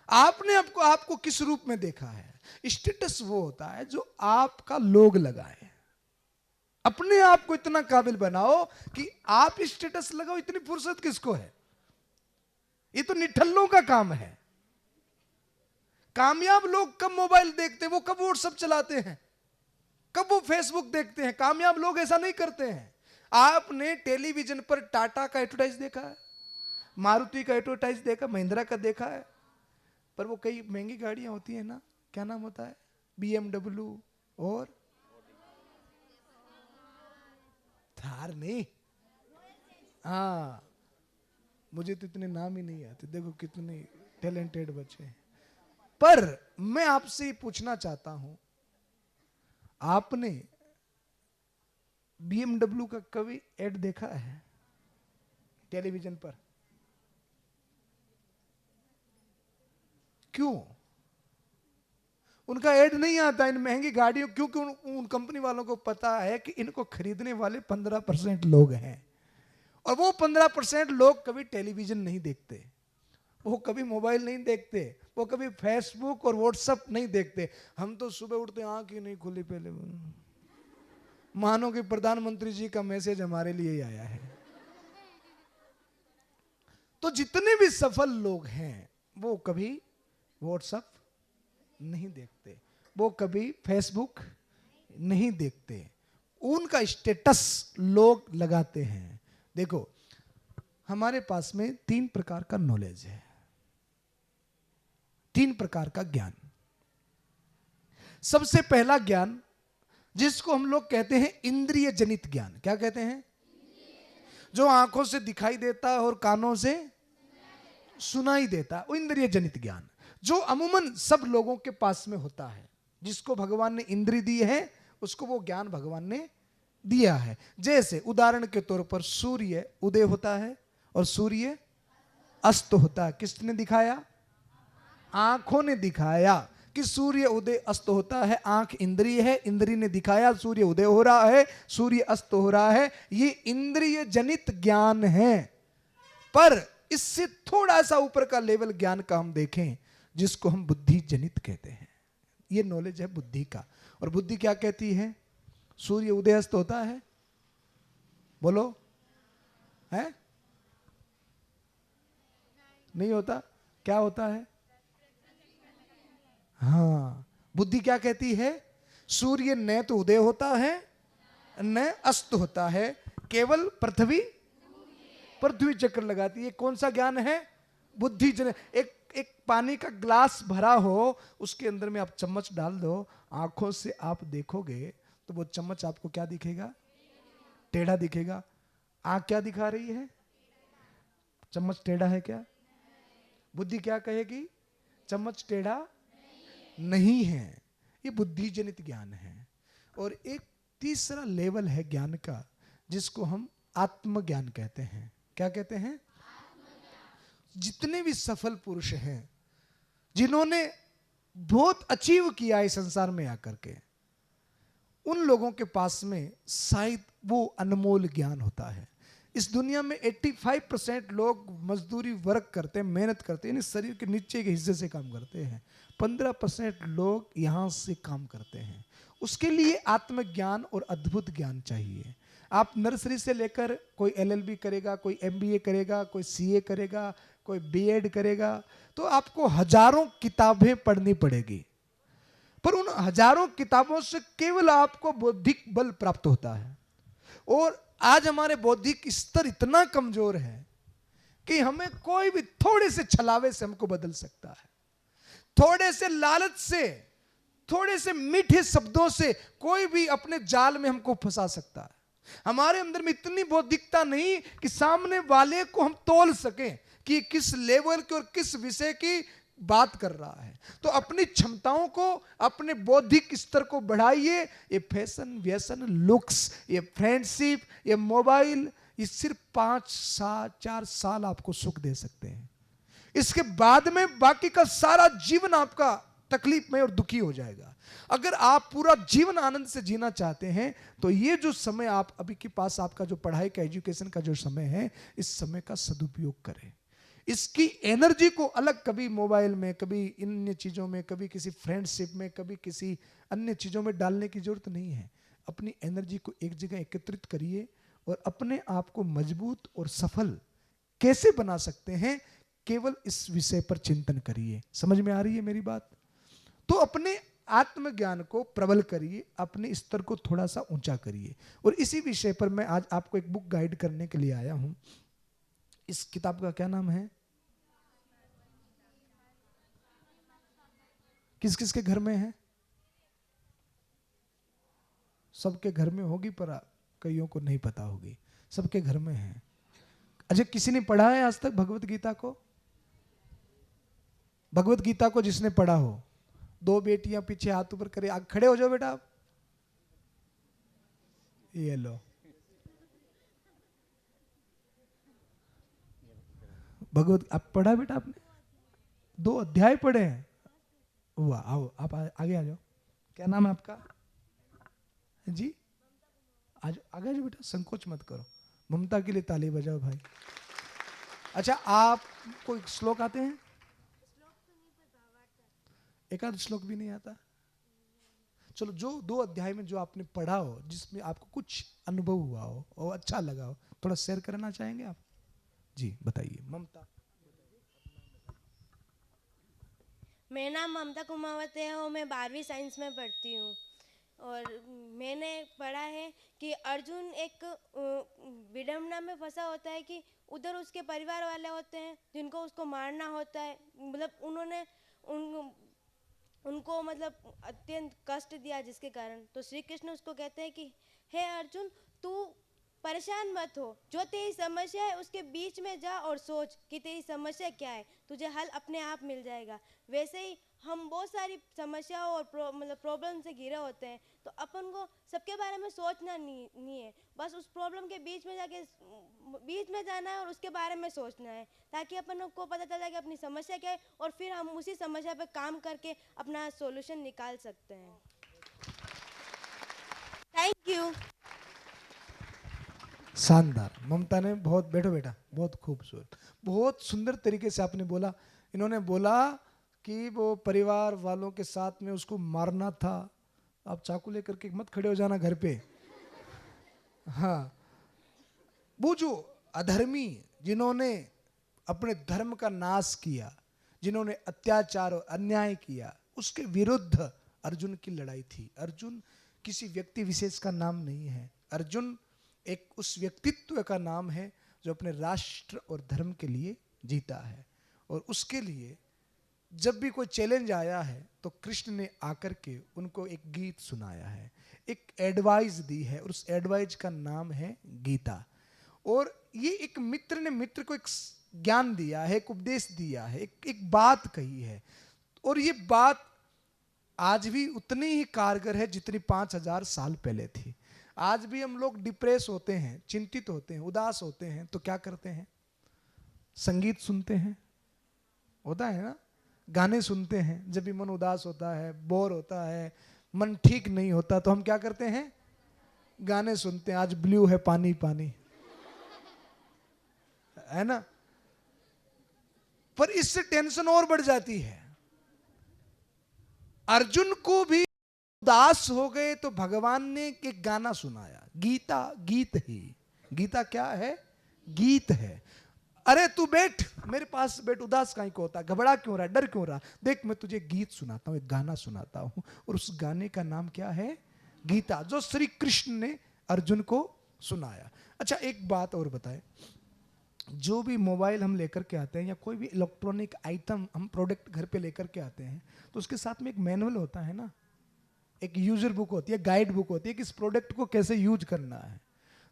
आपने आपको किस रूप में देखा है? स्टेटस वो होता है जो आपका लोग लगाए। अपने आप को इतना काबिल बनाओ कि आप स्टेटस लगाओ। इतनी फुर्सत किसको है? ये तो निठल्लों का काम है। कामयाब लोग कब मोबाइल देखते हैं? वो कब व्हाट्सएप चलाते हैं? कब वो फेसबुक देखते हैं? कामयाब लोग ऐसा नहीं करते हैं। आपने टेलीविजन पर टाटा का एडवर्टाइज देखा है, मारुति का एडवर्टाइज देखा, महिंद्रा का देखा है, पर वो कई महंगी गाड़ियां होती है ना, क्या नाम होता है, BMW और थार नहीं। हाँ, मुझे तो इतने नाम ही नहीं आते। देखो कितने टैलेंटेड बच्चे हैं। पर मैं आपसे पूछना चाहता हूं, आपने BMW का कभी एड देखा है टेलीविजन पर? क्यों उनका ऐड नहीं आता इन महंगी गाड़ियों? क्योंकि उन कंपनी वालों को पता है कि इनको खरीदने वाले 15% लोग हैं, और वो 15% लोग कभी टेलीविजन नहीं देखते, वो कभी मोबाइल नहीं देखते, वो कभी फेसबुक और व्हाट्सएप नहीं देखते। हम तो सुबह उठते आंख ही नहीं खुली, पहले मानो कि प्रधानमंत्री जी का मैसेज हमारे लिए ही आया है। तो जितने भी सफल लोग हैं वो कभी व्हाट्सएप नहीं देखते, वो कभी फेसबुक नहीं देखते, उनका स्टेटस लोग लगाते हैं। देखो, हमारे पास में 3 प्रकार का नॉलेज है, 3 प्रकार का ज्ञान। सबसे पहला ज्ञान जिसको हम लोग कहते हैं इंद्रिय जनित ज्ञान। क्या कहते हैं? जो आंखों से दिखाई देता है और कानों से सुनाई देता है, वो इंद्रिय जनित ज्ञान, जो अमूमन सब लोगों के पास में होता है। जिसको भगवान ने इंद्रिय दी है उसको वो ज्ञान भगवान ने दिया है। जैसे उदाहरण के तौर पर सूर्य उदय होता है और सूर्य अस्त होता है। किसने दिखाया? आंखों ने दिखाया कि सूर्य उदय अस्त होता है। आंख इंद्रिय है, इंद्रिय ने दिखाया सूर्य उदय हो रहा है, सूर्य अस्त हो रहा है। ये इंद्रिय जनित ज्ञान है। पर इससे थोड़ा सा ऊपर का लेवल ज्ञान का हम देखें जिसको हम बुद्धि जनित कहते हैं। ये नॉलेज है बुद्धि का। और बुद्धि क्या कहती है? सूर्य उदय अस्त होता है, बोलो, है? नहीं होता? क्या होता है? हाँ, बुद्धि क्या कहती है? सूर्य न तो उदय होता है न अस्त होता है, केवल पृथ्वी चक्कर लगाती है। कौन सा ज्ञान है? बुद्धि जन। एक पानी का ग्लास भरा हो, उसके अंदर में आप चम्मच डाल दो, आंखों से आप देखोगे तो वो चम्मच आपको क्या दिखेगा? टेढ़ा दिखेगा। आंख क्या दिखा रही है? चम्मच टेढ़ा है क्या? बुद्धि क्या कहेगी? चम्मच टेढ़ा नहीं है। ये बुद्धि जनित ज्ञान है। और एक तीसरा लेवल है ज्ञान का जिसको हम आत्मज्ञान कहते हैं। क्या कहते हैं? जितने भी सफल पुरुष हैं, जिन्होंने बहुत अचीव किया है संसार में आकर के, उन लोगों के पास में शायद वो अनमोल ज्ञान होता है। इस दुनिया में 85% लोग मजदूरी वर्क करते हैं, मेहनत करते हैं, यानी शरीर के नीचे के हिस्से से काम करते हैं। 15% लोग यहाँ से काम करते हैं। उसके लिए आत्मज्ञान और अद्भुत ज्ञान चाहिए। आप नर्सरी से लेकर कोई LLB करेगा, कोई MBA करेगा, कोई CA करेगा, कोई B.Ed करेगा, तो आपको हजारों किताबें पढ़नी पड़ेगी, पर उन हजारों किताबों से केवल आपको बौद्धिक बल प्राप्त होता है। और आज हमारे बौद्धिक स्तर इतना कमजोर है कि हमें कोई भी थोड़े से छलावे से हमको बदल सकता है, थोड़े से लालच से, थोड़े से मीठे शब्दों से कोई भी अपने जाल में हमको फंसा सकता है। हमारे अंदर में इतनी बौद्धिकता नहीं कि सामने वाले को हम तौल सकें कि किस लेवल की और किस विषय की बात कर रहा है। तो अपनी क्षमताओं को, अपने बौद्धिक स्तर को बढ़ाइए। ये फैशन, व्यसन, लुक्स, ये फ्रेंडशिप, ये मोबाइल, ये सिर्फ 4 साल आपको सुख दे सकते हैं। इसके बाद में बाकी का सारा जीवन आपका तकलीफ में और दुखी हो जाएगा। अगर आप पूरा जीवन आनंद से जीना चाहते हैं तो ये जो समय आप अभी के पास, आपका जो पढ़ाई का, एजुकेशन का जो समय है, इस समय का सदुपयोग करें। इसकी एनर्जी को अलग, कभी मोबाइल में, कभी अन्य चीज़ों में, कभी किसी फ्रेंडशिप में, कभी किसी अन्य चीज़ों में डालने की जरूरत नहीं है। अपनी एनर्जी को एक जगह एकत्रित करिए और अपने आप को मजबूत और सफल कैसे बना सकते हैं, केवल इस विषय पर चिंतन करिए। समझ में आ रही है मेरी बात? तो अपने आत्मज्ञान को प्रबल करिए, अपने स्तर को थोड़ा सा ऊंचा करिए। और इसी विषय पर मैं आज आपको एक बुक गाइड करने के लिए आया हूं। इस किताब का क्या नाम है? किस किस के घर में है? सबके घर में होगी, पर कईयों को नहीं पता होगी। सबके घर में है। अच्छा, किसी ने पढ़ा है आज तक भगवत गीता को? भगवत गीता को जिसने पढ़ा हो, 2 बेटियां पीछे हाथ ऊपर करे, आगे खड़े हो जाओ बेटा आप। ये लो, भगवत आप पढ़ा बेटा आपने? 2 अध्याय पढ़े हैं? वाह, आओ आप आगे आ जाओ। क्या नाम है आपका जी? आज आगे आ जाओ बेटा, संकोच मत करो। ममता के लिए ताली बजाओ भाई। अच्छा, आप कोई श्लोक आते हैं? एक आध श्लोक भी नहीं आता? चलो, जो 2 अध्याय में जो आपने पढ़ा हो, जिसमें आपको कुछ अनुभव हुआ हो और अच्छा लगा हो, थोड़ा शेयर करना चाहेंगे आप? जी बताइए। ममता। मेरा नाम ममता कुमावत है और मैं 12वीं साइंस में पढ़ती हूँ। और मैंने पढ़ा है कि अर्जुन एक विडंबना में फंसा होता है कि उधर उसके परिवार वाले होते हैं जिनको उसको मारना होता है। मतलब उन्होंने उनको मतलब अत्यंत कष्ट दिया, जिसके कारण तो श्री कृष्ण उसको कहते हैं कि हे अर्जुन, तू परेशान मत हो, जो तेरी समस्या है उसके बीच में जा और सोच कि तेरी समस्या क्या है, तुझे हल अपने आप मिल जाएगा। वैसे ही हम बहुत सारी समस्याओं और मतलब प्रॉब्लम से घिरे होते हैं, तो अपन को सबके बारे में सोचना नहीं है, बस उस प्रॉब्लम के बीच में जाना है और उसके बारे में सोचना है, ताकि अपन को पता चला कि अपनी समस्या क्या है और फिर हम उसी समस्या पर काम करके अपना सॉल्यूशन निकाल सकते हैं। Thank you. शानदार। ममता ने बहुत, बैठो बेटा, बहुत खूबसूरत, बहुत सुंदर तरीके से आपने बोला। इन्होंने बोला कि वो परिवार वालों के साथ में उसको मारना था। आप चाकू लेकर के मत खड़े हो जाना घर पे। हाँ, वो जो अधर्मी, जिन्होंने अपने धर्म का नाश किया, जिन्होंने अत्याचार और अन्याय किया, उसके विरुद्ध अर्जुन की लड़ाई थी। अर्जुन किसी व्यक्ति विशेष का नाम नहीं है। अर्जुन एक उस व्यक्तित्व का नाम है जो अपने राष्ट्र और धर्म के लिए जीता है। और उसके लिए जब भी कोई चैलेंज आया है तो कृष्ण ने आकर के उनको एक गीत सुनाया है, एक एडवाइस दी है, और उस एडवाइस का नाम है गीता। और ये एक मित्र ने मित्र को एक ज्ञान दिया है, एक उपदेश दिया है, एक बात कही है। और ये बात आज भी उतनी ही कारगर है जितनी 5000 साल पहले थी। आज भी हम लोग डिप्रेस होते हैं, चिंतित होते हैं, उदास होते हैं, तो क्या करते हैं? संगीत सुनते हैं, होता है ना, गाने सुनते हैं। जब भी मन उदास होता है, बोर होता है, मन ठीक नहीं होता, तो हम क्या करते हैं? गाने सुनते हैं, आज ब्लू है पानी पानी, है ना। पर इससे टेंशन और बढ़ जाती है। अर्जुन को भी उदास हो गए तो भगवान ने एक गाना सुनाया। गीता गीत ही, गीता क्या है? गीत है। अरे तू बैठ मेरे पास, बैठ, उदास काहे को होता, घबरा क्यों रहा, डर क्यों रहा, देख मैं तुझे गीत सुनाता हूं, एक गाना सुनाता हूं। और उस गाने का नाम क्या है? गीता, जो श्री कृष्ण ने अर्जुन को सुनाया। अच्छा एक बात और बताएं, जो भी मोबाइल हम लेकर के आते हैं या कोई भी इलेक्ट्रॉनिक आइटम हम प्रोडक्ट घर पे लेकर के आते हैं, तो उसके साथ में एक मैनुअल होता है ना, एक यूजर बुक होती है, गाइड बुक होती है कि इस प्रोडक्ट को कैसे यूज करना है।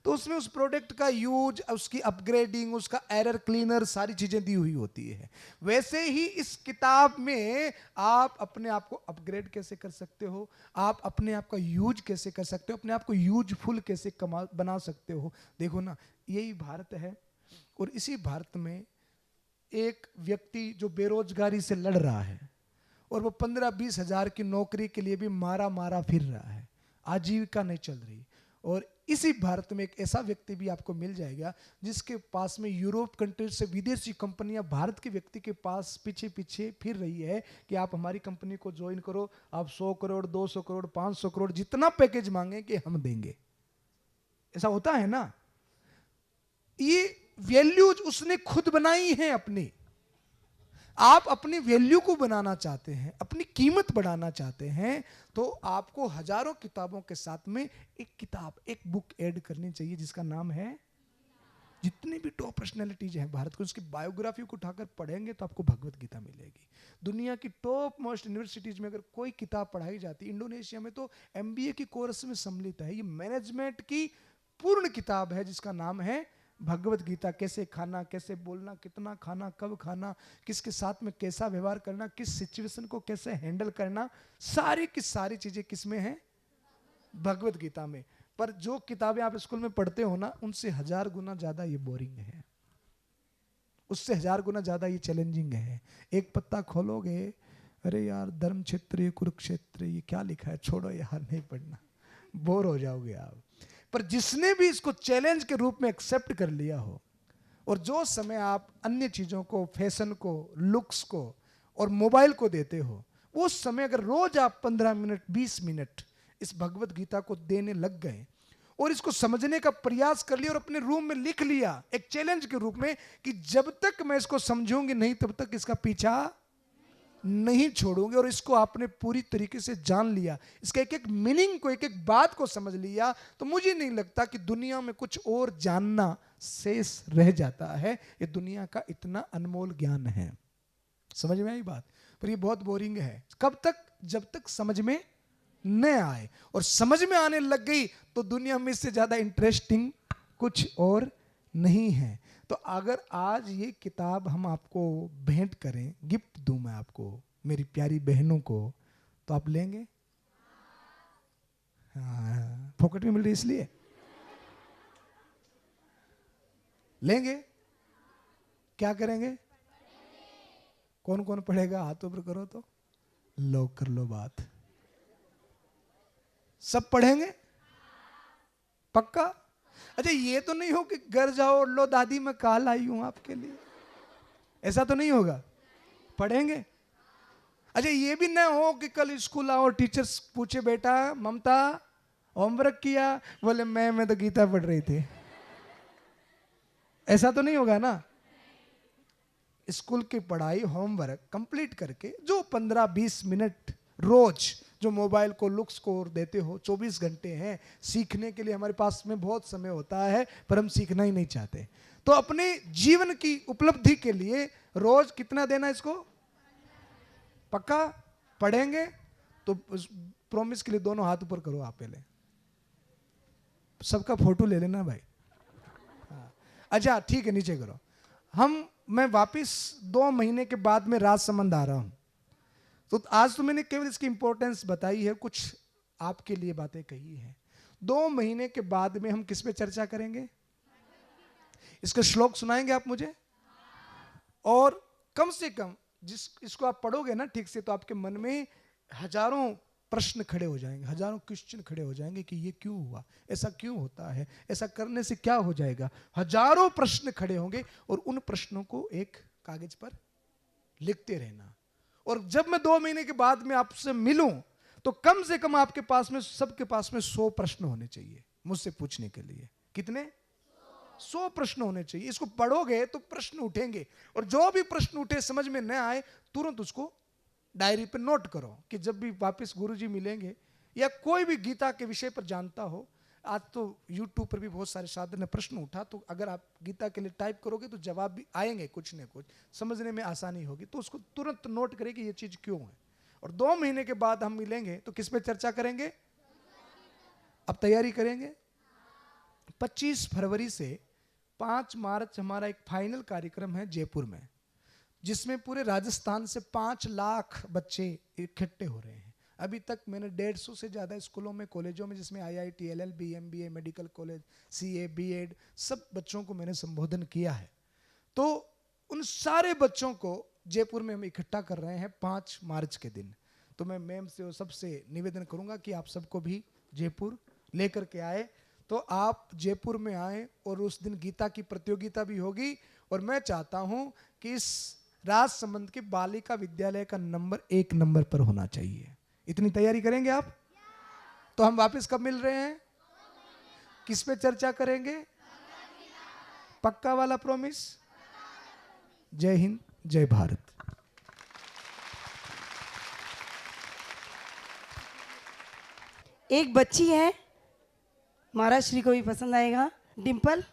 तो उसमें उस प्रोडक्ट का यूज, उसकी अपग्रेडिंग, उसका एरर क्लीनर, सारी चीजें दी हुई होती है। वैसे ही इस किताब में आप अपने आप को अपग्रेड कैसे कर सकते हो, आप अपने आप का यूज कैसे कर सकते हो, अपने आप को यूजफुल कैसे बना सकते हो। देखो ना, यही भारत है, और इसी भारत में एक व्यक्ति जो बेरोजगारी से लड़ रहा है और वो 15-20 हजार की नौकरी के लिए भी मारा मारा फिर रहा है, आजीविका नहीं चल रही। और इसी भारत में एक ऐसा व्यक्ति भी आपको मिल जाएगा जिसके पास में यूरोप कंट्री से विदेशी कंपनियां भारत के व्यक्ति के पास पीछे पीछे फिर रही है कि आप हमारी कंपनी को ज्वाइन करो, आप 100 करोड़ 200 करोड़ 500 करोड़ जितना पैकेज मांगेंगे हम देंगे। ऐसा होता है ना। ये वैल्यूज उसने खुद बनाई है अपनी। आप अपनी वैल्यू को बनाना चाहते हैं, अपनी कीमत बढ़ाना चाहते हैं, तो आपको हजारों किताबों के साथ में एक किताब, एक बुक ऐड करनी चाहिए जिसका नाम है, जितनी भी टॉप पर्सनैलिटीज हैं भारत को, उसकी बायोग्राफी को उठाकर पढ़ेंगे तो आपको भगवत गीता मिलेगी। दुनिया की टॉप मोस्ट यूनिवर्सिटीज में अगर कोई किताब पढ़ाई जाती है, इंडोनेशिया में तो MBA की कोर्स में सम्मिलित है, ये मैनेजमेंट की पूर्ण किताब है जिसका नाम है भगवत गीता। कैसे खाना, कैसे बोलना, कितना खाना, कब खाना, किसके साथ में कैसा व्यवहार करना, किस सिचुएशन को कैसे हैंडल करना, सारी की सारी चीजें किसमें हैं? भगवत गीता में। पर जो किताबें आप स्कूल में पढ़ते हो ना, उनसे 1000 गुना ज्यादा ये बोरिंग है, उससे 1000 गुना ज्यादा ये चैलेंजिंग है। एक पत्ता खोलोगे, अरे यार धर्म क्षेत्र कुरुक्षेत्र, ये क्या लिखा है, छोड़ो यार नहीं पढ़ना, बोर हो जाओगे आप। पर जिसने भी इसको चैलेंज के रूप में एक्सेप्ट कर लिया हो, और जो समय आप अन्य चीजों को, फैशन को, लुक्स को और मोबाइल को देते हो, वो समय अगर रोज आप 15 मिनट 20 मिनट इस भगवत गीता को देने लग गए और इसको समझने का प्रयास कर लिया और अपने रूम में लिख लिया एक चैलेंज के रूप में कि जब तक मैं इसको समझूंगी नहीं तब तक इसका पीछा नहीं छोड़ूंगे, और इसको आपने पूरी तरीके से जान लिया, इसका एक एक मीनिंग को, एक एक बात को समझ लिया, तो मुझे नहीं लगता कि दुनिया में कुछ और जानना शेष रह जाता है। ये दुनिया का इतना अनमोल ज्ञान है। समझ में आई बात? पर ये बहुत बोरिंग है। कब तक? जब तक समझ में न आए, और समझ में आने लग गई तो दुनिया में इससे ज्यादा इंटरेस्टिंग कुछ और नहीं है। तो अगर आज ये किताब हम आपको भेंट करें, गिफ्ट दूं मैं आपको, मेरी प्यारी बहनों को, तो आप लेंगे? हाँ, फोकट में मिल रही इसलिए लेंगे। क्या करेंगे? कौन कौन पढ़ेगा? हाथ ऊपर करो तो लो, कर लो बात। सब पढ़ेंगे? पक्का? अच्छा ये तो नहीं हो कि घर जाओ और लो दादी मैं काल आई हूं आपके लिए, ऐसा तो नहीं होगा? पढ़ेंगे? अच्छा ये भी ना हो कि कल स्कूल आओ टीचर्स पूछे बेटा ममता होमवर्क किया, बोले मैं तो गीता पढ़ रही थी, ऐसा तो नहीं होगा ना। स्कूल की पढ़ाई होमवर्क कंप्लीट करके जो 15-20 मिनट रोज जो मोबाइल को, लुक्स को देते हो, 24 घंटे हैं सीखने के लिए, हमारे पास में बहुत समय होता है पर हम सीखना ही नहीं चाहते। तो अपने जीवन की उपलब्धि के लिए रोज कितना देना इसको? पक्का पढ़ेंगे? तो प्रॉमिस के लिए दोनों हाथ ऊपर करो आप पहले, सबका फोटो ले लेना भाई। हाँ। अच्छा ठीक है, नीचे करो। मैं वापिस 2 महीने के बाद में राजसमंद आ रहा हूं, तो आज तो मैंने केवल इसकी इंपॉर्टेंस बताई है, कुछ आपके लिए बातें कही है। 2 महीने के बाद में हम किस पे चर्चा करेंगे? इसका श्लोक सुनाएंगे आप मुझे, और कम से कम इसको आप पढ़ोगे ना ठीक से, तो आपके मन में हजारों प्रश्न खड़े हो जाएंगे, हजारों क्वेश्चन खड़े हो जाएंगे कि ये क्यों हुआ, ऐसा क्यों होता है, ऐसा करने से क्या हो जाएगा। हजारों प्रश्न खड़े होंगे और उन प्रश्नों को एक कागज पर लिखते रहना। और जब मैं 2 महीने के बाद में आपसे मिलूं तो कम से कम आपके पास में, सबके पास में 100 प्रश्न होने चाहिए मुझसे पूछने के लिए। कितने? 100 प्रश्न होने चाहिए। इसको पढ़ोगे तो प्रश्न उठेंगे, और जो भी प्रश्न उठे समझ में न आए तुरंत उसको डायरी पे नोट करो कि जब भी वापस गुरुजी मिलेंगे या कोई भी गीता के विषय पर जानता हो। आज तो YouTube पर भी बहुत सारे साधन है, प्रश्न उठा तो अगर आप गीता के लिए टाइप करोगे तो जवाब भी आएंगे, कुछ न कुछ समझने में आसानी होगी। तो उसको तुरंत नोट करें कि ये चीज क्यों है। और 2 महीने के बाद हम मिलेंगे तो किस पे चर्चा करेंगे? अब तैयारी करेंगे। 25 फरवरी से 5 मार्च हमारा एक फाइनल कार्यक्रम है जयपुर में, जिसमें पूरे राजस्थान से 5 लाख बच्चे इकट्ठे हो रहे हैं। अभी तक मैंने 150 से ज़्यादा स्कूलों में, कॉलेजों में, जिसमें IIT, LLB, MBA, medical college, CA, B.Ed, सब बच्चों को मैंने संबोधन किया है। तो उन सारे बच्चों को जयपुर में हम इकट्ठा कर रहे हैं 5 मार्च के दिन। तो मैं मैम से और सबसे निवेदन करूंगा कि आप सबको भी जयपुर लेकर के आए। तो आप जयपुर में आए और उस दिन गीता की प्रतियोगिता भी होगी। और मैं चाहता हूं कि इस राजसमंद के बालिका विद्यालय का नंबर 1 नंबर पर होना चाहिए। इतनी तैयारी करेंगे आप? तो हम वापस कब मिल रहे हैं? किस पे चर्चा करेंगे? पक्का वाला प्रॉमिस? जय हिंद, जय भारत। एक बच्ची है, महाराज श्री को भी पसंद आएगा, डिम्पल।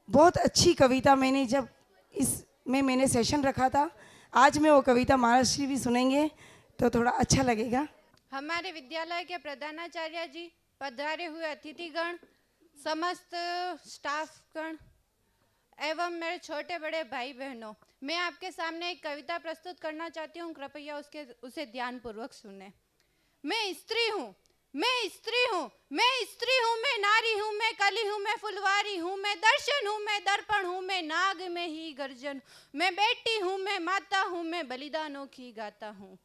बहुत अच्छी कविता, मैंने जब इसमें मैंने सेशन रखा था, आज मैं वो कविता महाराज श्री भी सुनेंगे तो थोड़ा अच्छा लगेगा। हमारे विद्यालय के प्रधानाचार्य जी, पधारे हुए अतिथिगण, समस्त स्टाफगण एवं मेरे छोटे बड़े भाई बहनों, मैं आपके सामने एक कविता प्रस्तुत करना चाहती हूँ। कृपया उसे ध्यानपूर्वक सुने। मैं स्त्री हूँ, मैं स्त्री हूँ, मैं स्त्री हूँ, मैं नारी हूँ, मैं कली हूँ, मैं फुलवारी हूँ, मैं दर्शन हूँ, मैं दर्पण हूँ, मैं नाग में ही गर्जन, मैं बेटी हूँ, मैं माता हूँ, मैं बलिदानों की गाता हूँ।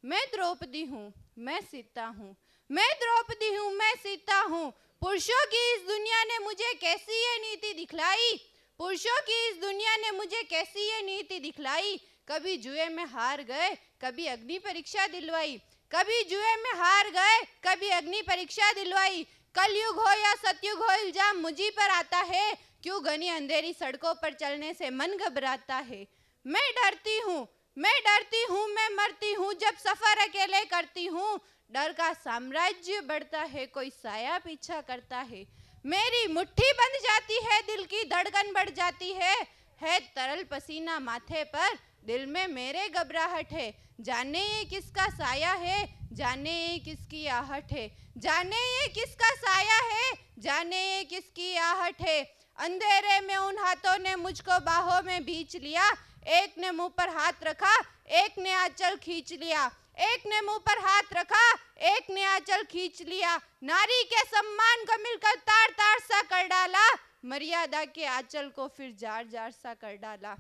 मैं द्रौपदी हूँ, मैं सीता हूँ, मैं द्रौपदी हूँ, मैं सीता हूँ। पुरुषों की इस दुनिया ने मुझे कैसी ये नीति दिखलाई, पुरुषों की इस दुनिया ने मुझे कैसी ये नीति दिखलाई। कभी जुए में हार गए, कभी अग्नि परीक्षा दिलवाई, कभी जुए में हार गए, कभी अग्नि परीक्षा दिलवाई। कलयुग हो या सतयुग हो, इल्जाम मुझी पर आता है, क्यों घनी अंधेरी सड़कों पर चलने से मन घबराता है। मैं डरती हूँ, मैं डरती हूँ, मैं मरती हूँ जब सफर अकेले करती हूँ। डर का साम्राज्य बढ़ता है, कोई साया पीछा करता है। मेरी मुट्ठी बंध जाती है, दिल की धड़कन बढ़ जाती है तरल पसीना माथे पर, दिल में मेरे घबराहट है। जाने ये किसका साया है, जाने ये किसकी आहट है, जाने ये किसका साया है, जाने ये किसकी आहट है। अंधेरे में उन हाथों ने मुझको बाहों में भींच लिया, एक ने मुंह पर हाथ रखा, एक ने आंचल खींच लिया, एक ने मुंह पर हाथ रखा, एक ने आंचल खींच लिया। नारी के सम्मान को मिलकर तार तार सा कर डाला, मर्यादा के आंचल को फिर जार जार सा कर डाला।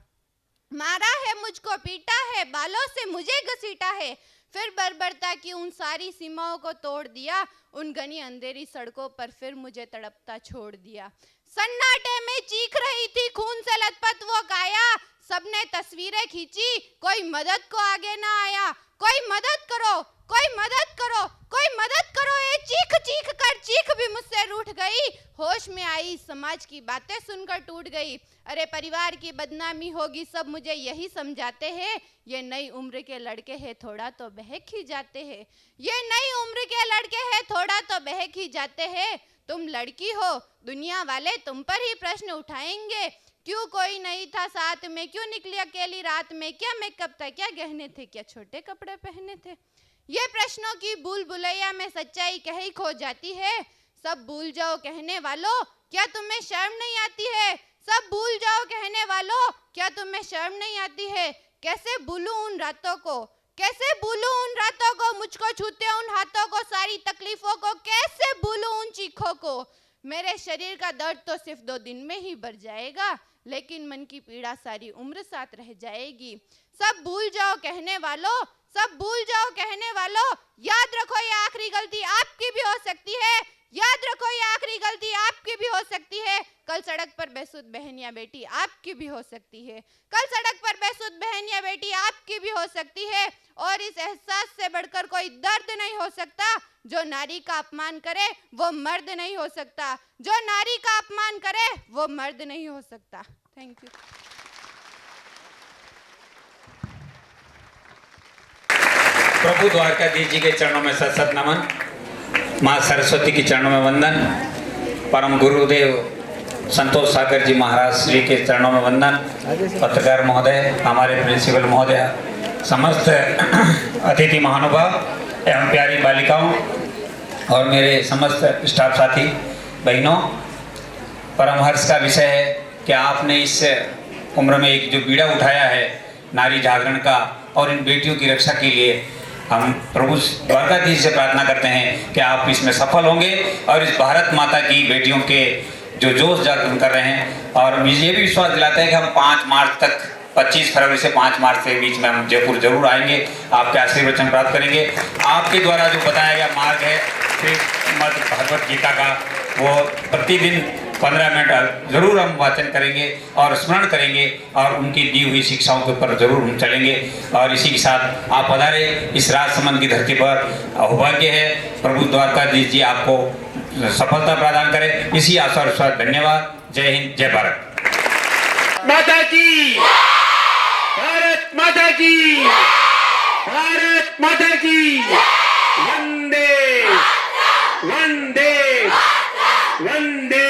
मारा है मुझको, पीटा है, बालों से मुझे घसीटा है, फिर बर्बरता की उन सारी सीमाओं को तोड़ दिया। उन घनी अंधेरी सड़कों पर फिर मुझे तड़पता छोड़ दिया। सन्नाटे में चीख रही थी खून से लथपथ वो काया, सबने तस्वीरें खींची, कोई मदद को आगे ना आया। कोई मदद करो, कोई मदद करो, कोई मदद करो, ये चीख चीख कर चीख भी मुझसे रूठ गई। होश में आई, समाज की बातें सुनकर टूट गई। अरे परिवार की बदनामी होगी, सब मुझे यही समझाते हैं। ये नई उम्र के लड़के हैं, थोड़ा तो बहक ही जाते हैं। ये नई उम्र के लड़के हैं, थोड़ा तो बहक ही जाते हैं। तुम लड़की हो, दुनिया वाले तुम पर ही प्रश्न उठाएंगे। क्यों कोई नहीं था साथ में, क्यों निकली अकेली रात में, क्या मेकअप था, क्या गहने थे, क्या छोटे कपड़े पहने थे। ये प्रश्नों की भूल भुलैया में सच्चाई कहीं खो जाती है। सब भूल जाओ कहने वालों, क्या तुम्हें शर्म नहीं आती है। सब भूल जाओ कहने वालों, क्या तुम्हें शर्म नहीं आती है। कैसे भूलूं उन रातों को, कैसे भूलूं उन रातों को, मुझको छूते उन हाथों को, सारी तकलीफों को, कैसे भूलूं उन चीखों को। मेरे शरीर का दर्द तो सिर्फ 2 दिन में ही बढ़ जाएगा, लेकिन मन की पीड़ा सारी उम्र साथ रह जाएगी। सब भूल जाओ कहने वालों, सब भूल जाओ कहने वालों, याद रखो ये आखिरी गलती आपकी भी हो सकती है, याद रखो ये आखिरी गलती आपकी भी हो सकती है। कल सड़क पर बेसुध बहन या बेटी आपकी भी हो सकती है, कल सड़क पर बेसुध बहन या बेटी आपकी भी हो सकती है। और इस एहसास से बढ़कर कोई दर्द नहीं हो सकता, जो नारी का अपमान करे वो मर्द नहीं हो सकता, जो नारी का अपमान करे वो मर्द नहीं हो सकता। Thank you. प्रभु द्वारकाधीश जी के चरणों में सत सत नमन, माँ सरस्वती के चरणों में वंदन, परम गुरुदेव संतोष सागर जी महाराज श्री के चरणों में वंदन, पत्रकार महोदय, हमारे प्रिंसिपल महोदय, समस्त अतिथि महानुभाव एवं प्यारी बालिकाओं और मेरे समस्त स्टाफ साथी बहनों, परम हर्ष का विषय है कि आपने इस उम्र में एक जो बीड़ा उठाया है नारी जागरण का और इन बेटियों की रक्षा के लिए, हम प्रभु द्वारकाधीश से प्रार्थना करते हैं कि आप इसमें सफल होंगे और इस भारत माता की बेटियों के जो जोश जागरण कर रहे हैं। और मुझे ये भी विश्वास दिलाता है कि हम 5 मार्च तक, 25 फरवरी से 5 मार्च के बीच में हम जयपुर जरूर आएंगे, आपके आशीर्वचन प्राप्त करेंगे। आपके द्वारा जो बताया गया मार्ग है श्रीमद् भगवत गीता का, वो प्रतिदिन 15 मिनट जरूर हम वाचन करेंगे और स्मरण करेंगे और उनकी दी हुई शिक्षाओं के ऊपर जरूर हम चलेंगे। और इसी के साथ आप पधारे इस राजसमंद की धरती पर, अहोभाग्य है। प्रभु द्वारकाधीश जी आपको सफलता प्रदान करें, इसी आशा और विश्वास। धन्यवाद। जय हिंद, जय भारत माता की, भारत माता की, भारत माता की, वंदे वंदे वंदे।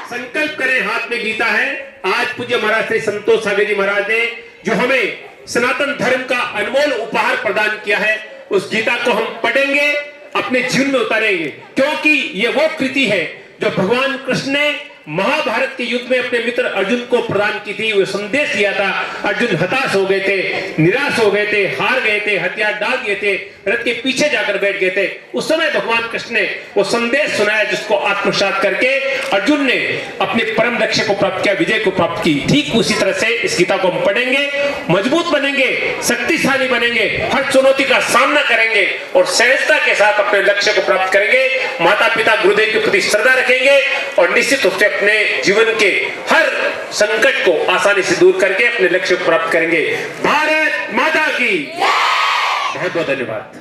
संकल्प करें, हाथ में गीता है। आज पूज्य महाराज श्री संतोष सागर जी महाराज ने जो हमें सनातन धर्म का अनमोल उपहार प्रदान किया है, उस गीता को हम पढ़ेंगे, अपने जीवन में उतारेंगे, क्योंकि ये वो कृति है जो भगवान कृष्ण ने महाभारत के युद्ध में अपने मित्र अर्जुन को प्रदान की थी। वो संदेश दिया था। अर्जुन हताश हो गए थे, निराश हो गए थे, हार गए थे, हथियार डाल दिए थे, रथ के पीछे जाकर बैठ गए थे। उस समय भगवान कृष्ण ने वो संदेश सुनाया, जिसको आत्मसात करके अर्जुन ने अपने परम लक्ष्य को प्राप्त किया, विजय को प्राप्त की। ठीक उसी तरह से इस गीता को हम पढ़ेंगे, मजबूत बनेंगे, शक्तिशाली बनेंगे, हर चुनौती का सामना करेंगे और सहजता के साथ अपने लक्ष्य को प्राप्त करेंगे। माता पिता गुरुदेव के प्रति श्रद्धा रखेंगे और निश्चित रूप से अपने जीवन के हर संकट को आसानी से दूर करके अपने लक्ष्य को प्राप्त करेंगे। भारत माता की बहुत बहुत धन्यवाद।